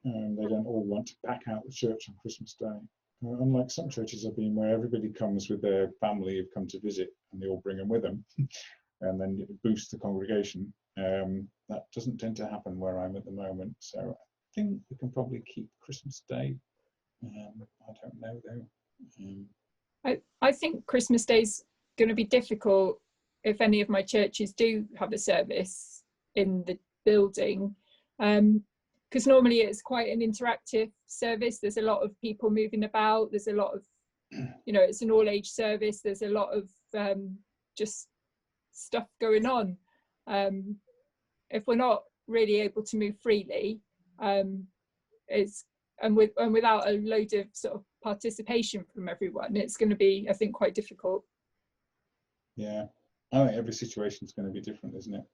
They don't all want to pack out the church on Christmas Day. Unlike some churches I've been, where everybody comes with their family who've come to visit and they all bring them with them, and then it boosts the congregation. That doesn't tend to happen where I'm at the moment. So I think we can probably keep Christmas Day. I don't know though. I think Christmas Day's going to be difficult if any of my churches do have a service in the building, because normally it's quite an interactive service. There's a lot of people moving about. There's a lot of, it's an all-age service. There's a lot of just stuff going on. If we're not really able to move freely, without a load of sort of participation from everyone, it's going to be, I think, quite difficult. Yeah, I think every situation is going to be different, isn't it?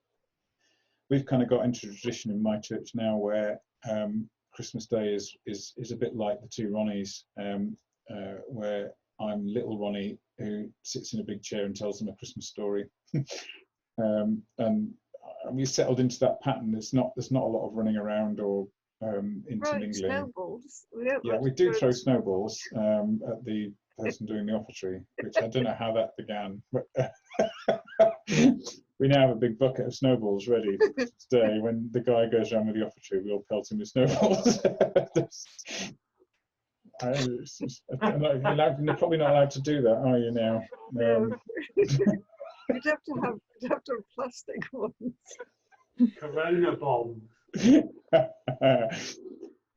We've kind of got into a tradition in my church now where Christmas Day is a bit like the two Ronnies, where I'm little Ronnie who sits in a big chair and tells them a Christmas story. And we settled into that pattern. There's not a lot of running around or intermingling. Snowballs. Yeah, we do throw snowballs at the person doing the offertory, which I don't know how that began. But we now have a big bucket of snowballs ready for Christmas Day. When the guy goes around with the offertory, we all pelt him with snowballs. You're probably not allowed to do that, are you now? You'd have to have plastic ones. Corona bombs.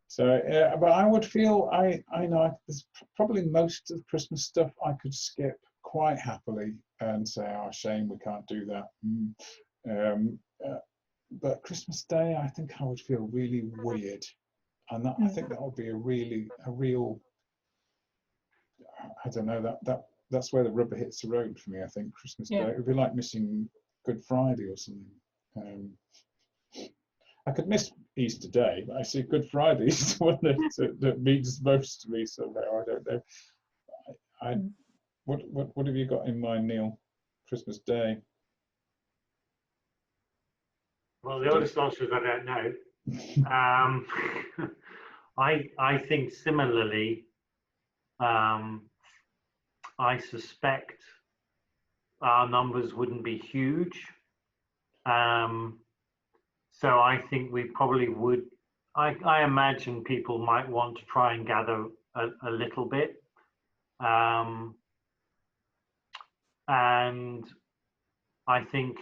So yeah, but I would feel I know there's probably most of the Christmas stuff I could skip quite happily and say, oh, shame we can't do that. But Christmas Day, I think I would feel really weird, and I think that would be a real. I don't know, that's where the rubber hits the road for me. I think Christmas Day, it would be like missing Good Friday or something. I could miss Easter Day, but I see Good Friday is the one that means most to me somehow. I don't know. What have you got in mind, Neil? Christmas Day? Well, the honest answer is I don't know. I think similarly. I suspect our numbers wouldn't be huge. So I think we probably would, I imagine people might want to try and gather a little bit. And I think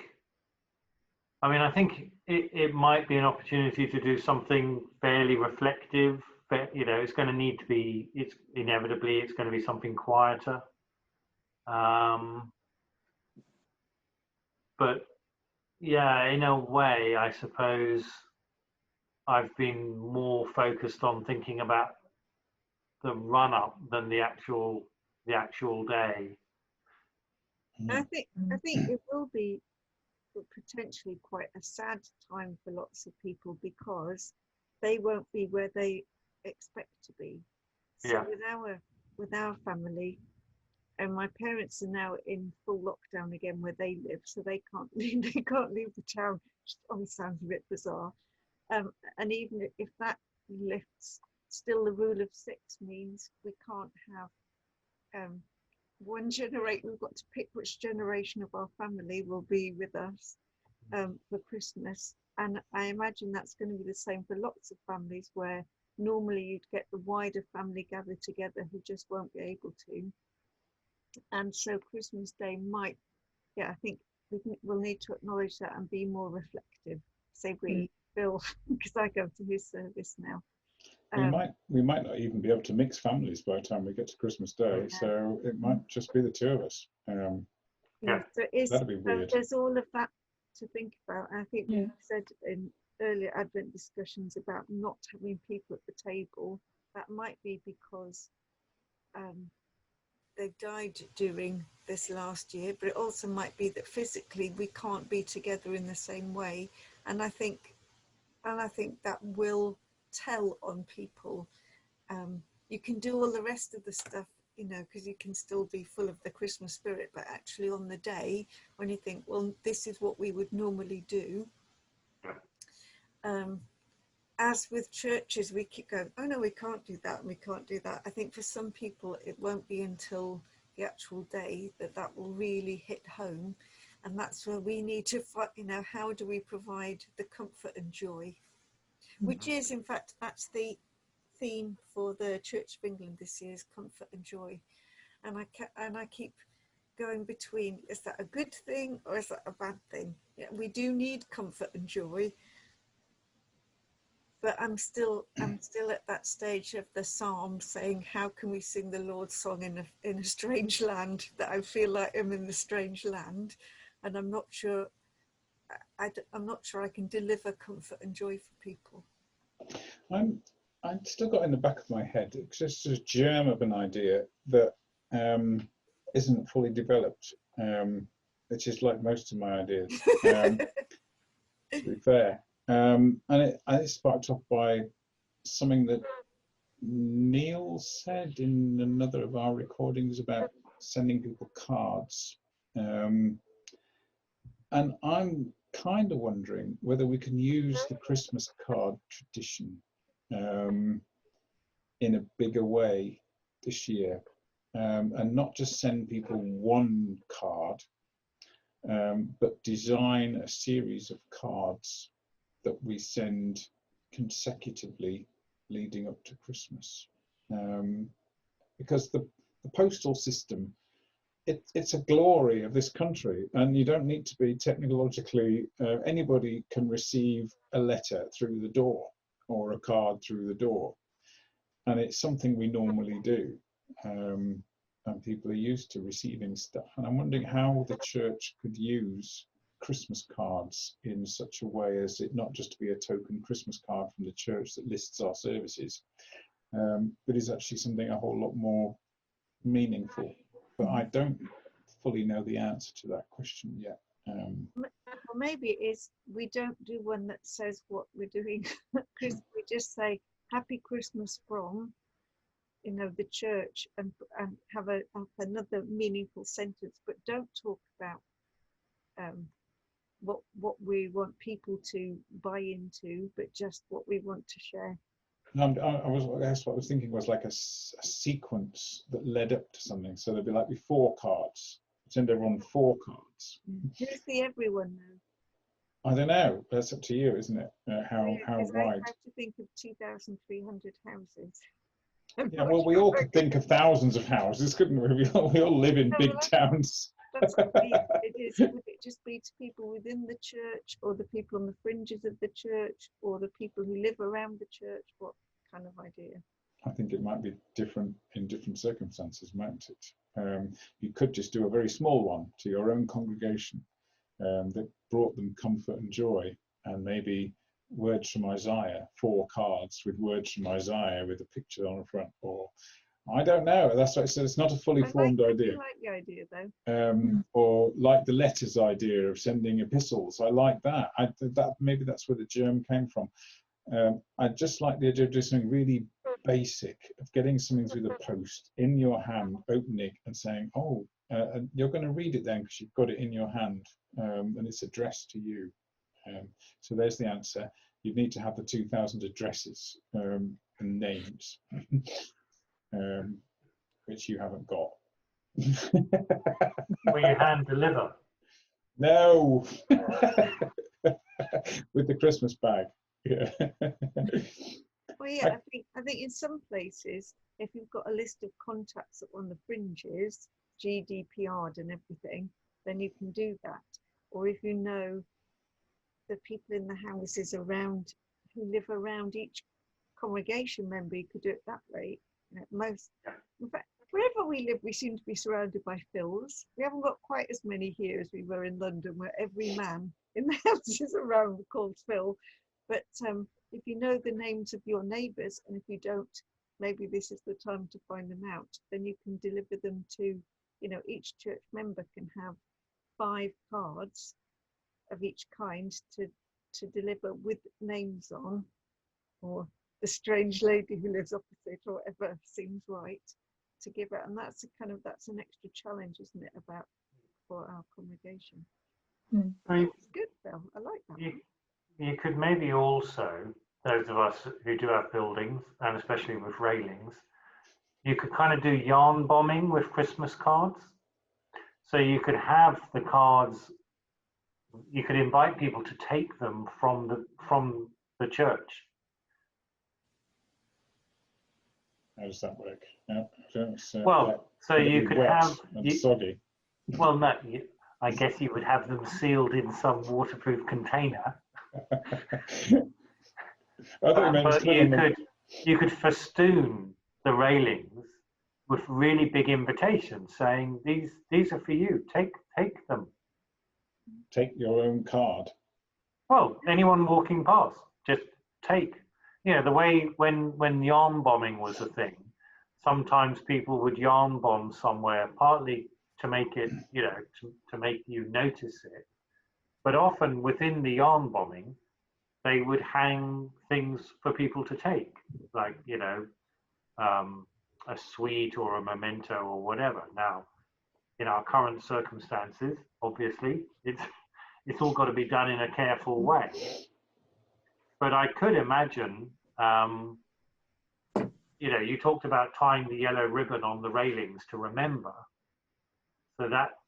it might be an opportunity to do something fairly reflective. But, it's going to need to be, it's inevitably going to be something quieter. But yeah, in a way, I suppose I've been more focused on thinking about the run-up than the actual day. I think it will be potentially quite a sad time for lots of people because they won't be where they expect to be. So with our family, and my parents are now in full lockdown again where they live, so they can't leave the town, which always sounds a bit bizarre. And even if that lifts, still the rule of 6 means we can't have one generation. We've got to pick which generation of our family will be with us for Christmas. And I imagine that's going to be the same for lots of families where normally you'd get the wider family gathered together who just won't be able to. And so Christmas Day might, I think we'll need to acknowledge that and be more reflective. Say we, Bill, because I go to his service now. We might not even be able to mix families by the time we get to Christmas Day, so it might just be the two of us. Yeah. So That'd be weird. there's all of that to think about. I think we Yeah. said in earlier Advent discussions about not having people at the table. That might be because they died during this last year, but it also might be that physically we can't be together in the same way. And I think that will tell on people. You can do all the rest of the stuff, you know, because you can still be full of the Christmas spirit, but actually on the day when you think, well, this is what we would normally do. As with churches, we keep going, oh no, we can't do that and we can't do that. I think for some people it won't be until the actual day that will really hit home, and that's where we need to, you know, how do we provide the comfort and joy, which is, in fact, that's the theme for the Church of England this year, is comfort and joy. And I keep going between, is that a good thing or is that a bad thing? Yeah, we do need comfort and joy, but I'm still at that stage of the psalm saying, how can we sing the Lord's song in a strange land, that I feel like I'm in the strange land, and I'm not sure I can deliver comfort and joy for people. I've still got in the back of my head, it's just a germ of an idea that isn't fully developed, which is like most of my ideas, to be fair. And it's sparked off by something that Neil said in another of our recordings about sending people cards. And I'm kind of wondering whether we can use the Christmas card tradition in a bigger way this year, and not just send people one card, but design a series of cards that we send consecutively leading up to Christmas. Because the postal system, it's a glory of this country, and you don't need to be technologically, anybody can receive a letter through the door or a card through the door. And it's something we normally do, and people are used to receiving stuff. And I'm wondering how the church could use Christmas cards in such a way as it not just to be a token Christmas card from the church that lists our services, but is actually something a whole lot more meaningful. But I don't fully know the answer to that question yet. Well, maybe it is, we don't do one that says what we're doing, because we just say Happy Christmas from, you know, the church, and have another meaningful sentence, but don't talk about what we want people to buy into, but just what we want to share. I guess what I was thinking was like a sequence that led up to something. So there'd be like 4 cards. Send everyone 4 cards. Who's the everyone though? I don't know. That's up to you, isn't it? How wide? I have to think of 2,300 houses. Yeah, well, we all could think of thousands of houses, couldn't we? We all live in big towns. That's what it is. Would it just be to people within the church, or the people on the fringes of the church, or the people who live around the church? What kind of idea? I think it might be different in different circumstances, mightn't it? You could just do a very small one to your own congregation that brought them comfort and joy, and maybe words from Isaiah, 4 cards with words from Isaiah with a picture on the front, or I don't know. That's what I said. It's not a fully formed idea. I like the idea though. Or like the letters idea of sending epistles. I like that. Maybe that's where the germ came from. I just like the idea of doing something really basic, of getting something through the post in your hand, opening and saying, oh, and you're going to read it then because you've got it in your hand, and it's addressed to you. So there's the answer. You need to have the 2,000 addresses and names, which you haven't got. Will you hand deliver? No. With the Christmas bag. Yeah. Well, yeah, I think in some places, if you've got a list of contacts on the fringes, GDPR'd and everything, then you can do that. Or if you know the people in the houses around, who live around each congregation member, you could do it that way. You know, most, in fact, wherever we live, we seem to be surrounded by Phils. We haven't got quite as many here as we were in London, where every man in the houses around were called Phil. But if you know the names of your neighbours, and if you don't, maybe this is the time to find them out, then you can deliver them to, you know, each church member can have 5 cards of each kind to deliver with names on, or the strange lady who lives opposite, or whatever seems right to give it. And that's an extra challenge, isn't it, about for our congregation. It's good, Phil. I like that. You could maybe also, those of us who do have buildings, and especially with railings, you could kind of do yarn bombing with Christmas cards. So you could have the cards, you could invite people to take them from the church. How does that work? Yeah, well, so you could have soggy. Well, no, I guess you would have them sealed in some waterproof container. But you could festoon the railings with really big invitations saying, these are for you, take them. Take your own card. Well, anyone walking past, just take. You know, the way when yarn bombing was a thing, sometimes people would yarn bomb somewhere, partly to make it, you know, to make you notice it. But often within the yarn bombing, they would hang things for people to take, like, you know, a sweet or a memento or whatever. Now, in our current circumstances, obviously, it's all got to be done in a careful way. But I could imagine, you know, you talked about tying the yellow ribbon on the railings to remember. So that,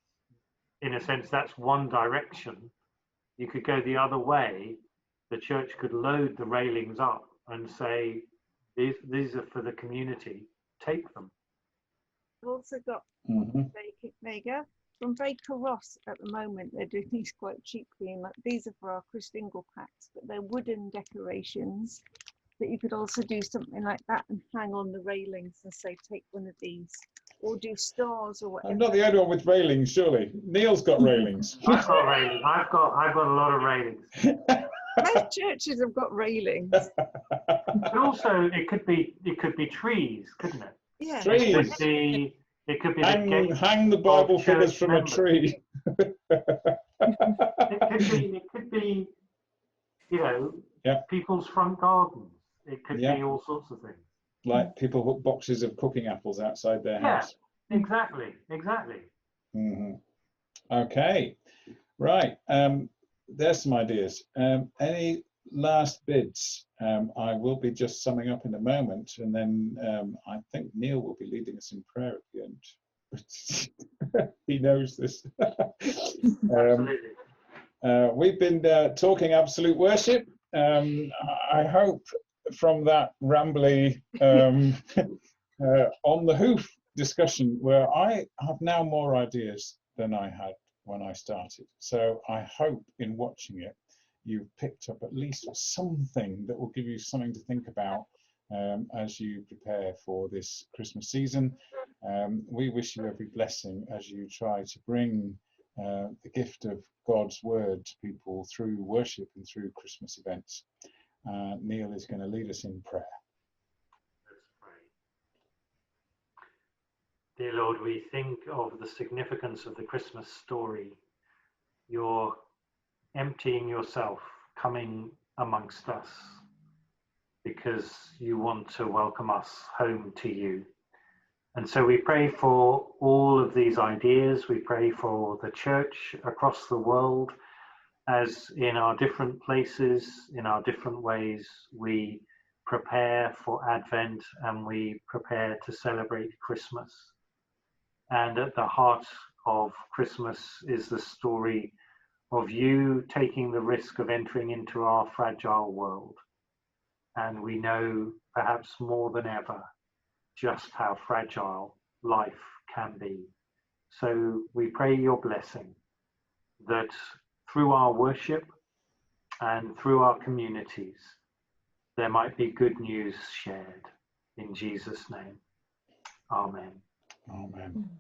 in a sense, that's one direction. You could go the other way. The church could load the railings up and say, these are for the community, take them. We've also got Mega from Baker Ross at the moment. They're doing these quite cheaply, and like, these are for our Christingle packs, but they're wooden decorations that you could also do something like that and hang on the railings and say, take one of these, or do stars or whatever. I'm not the only one with railings, surely. Neil's got railings. I've got railings. I've got a lot of railings. Most churches have got railings. But also, it could be trees, couldn't it? Yeah. Trees. It could be hang the Bible figures from a tree. It could be, you know, people's front gardens. It could be all sorts of things. Like people put boxes of cooking apples outside their house. Exactly. Okay, right. There's some ideas. Any last bids? I will be just summing up in a moment, and then I think Neil will be leading us in prayer at the end. He knows this. Absolutely. We've been talking absolute worship. I hope from that rambly on the hoof discussion, where I have now more ideas than I had when I started. So I hope in watching it, you've picked up at least something that will give you something to think about as you prepare for this Christmas season. We wish you every blessing as you try to bring the gift of God's word to people through worship and through Christmas events. Neil is going to lead us in prayer. Let's pray. Dear Lord, we think of the significance of the Christmas story. You're emptying yourself, coming amongst us, because you want to welcome us home to you. And so we pray for all of these ideas. We pray for the church across the world, as in our different places, in our different ways, we prepare for Advent and we prepare to celebrate Christmas. And at the heart of Christmas is the story of you taking the risk of entering into our fragile world. And we know perhaps more than ever just how fragile life can be. So we pray your blessing, that through our worship and through our communities, there might be good news shared. In Jesus' name, amen. Amen.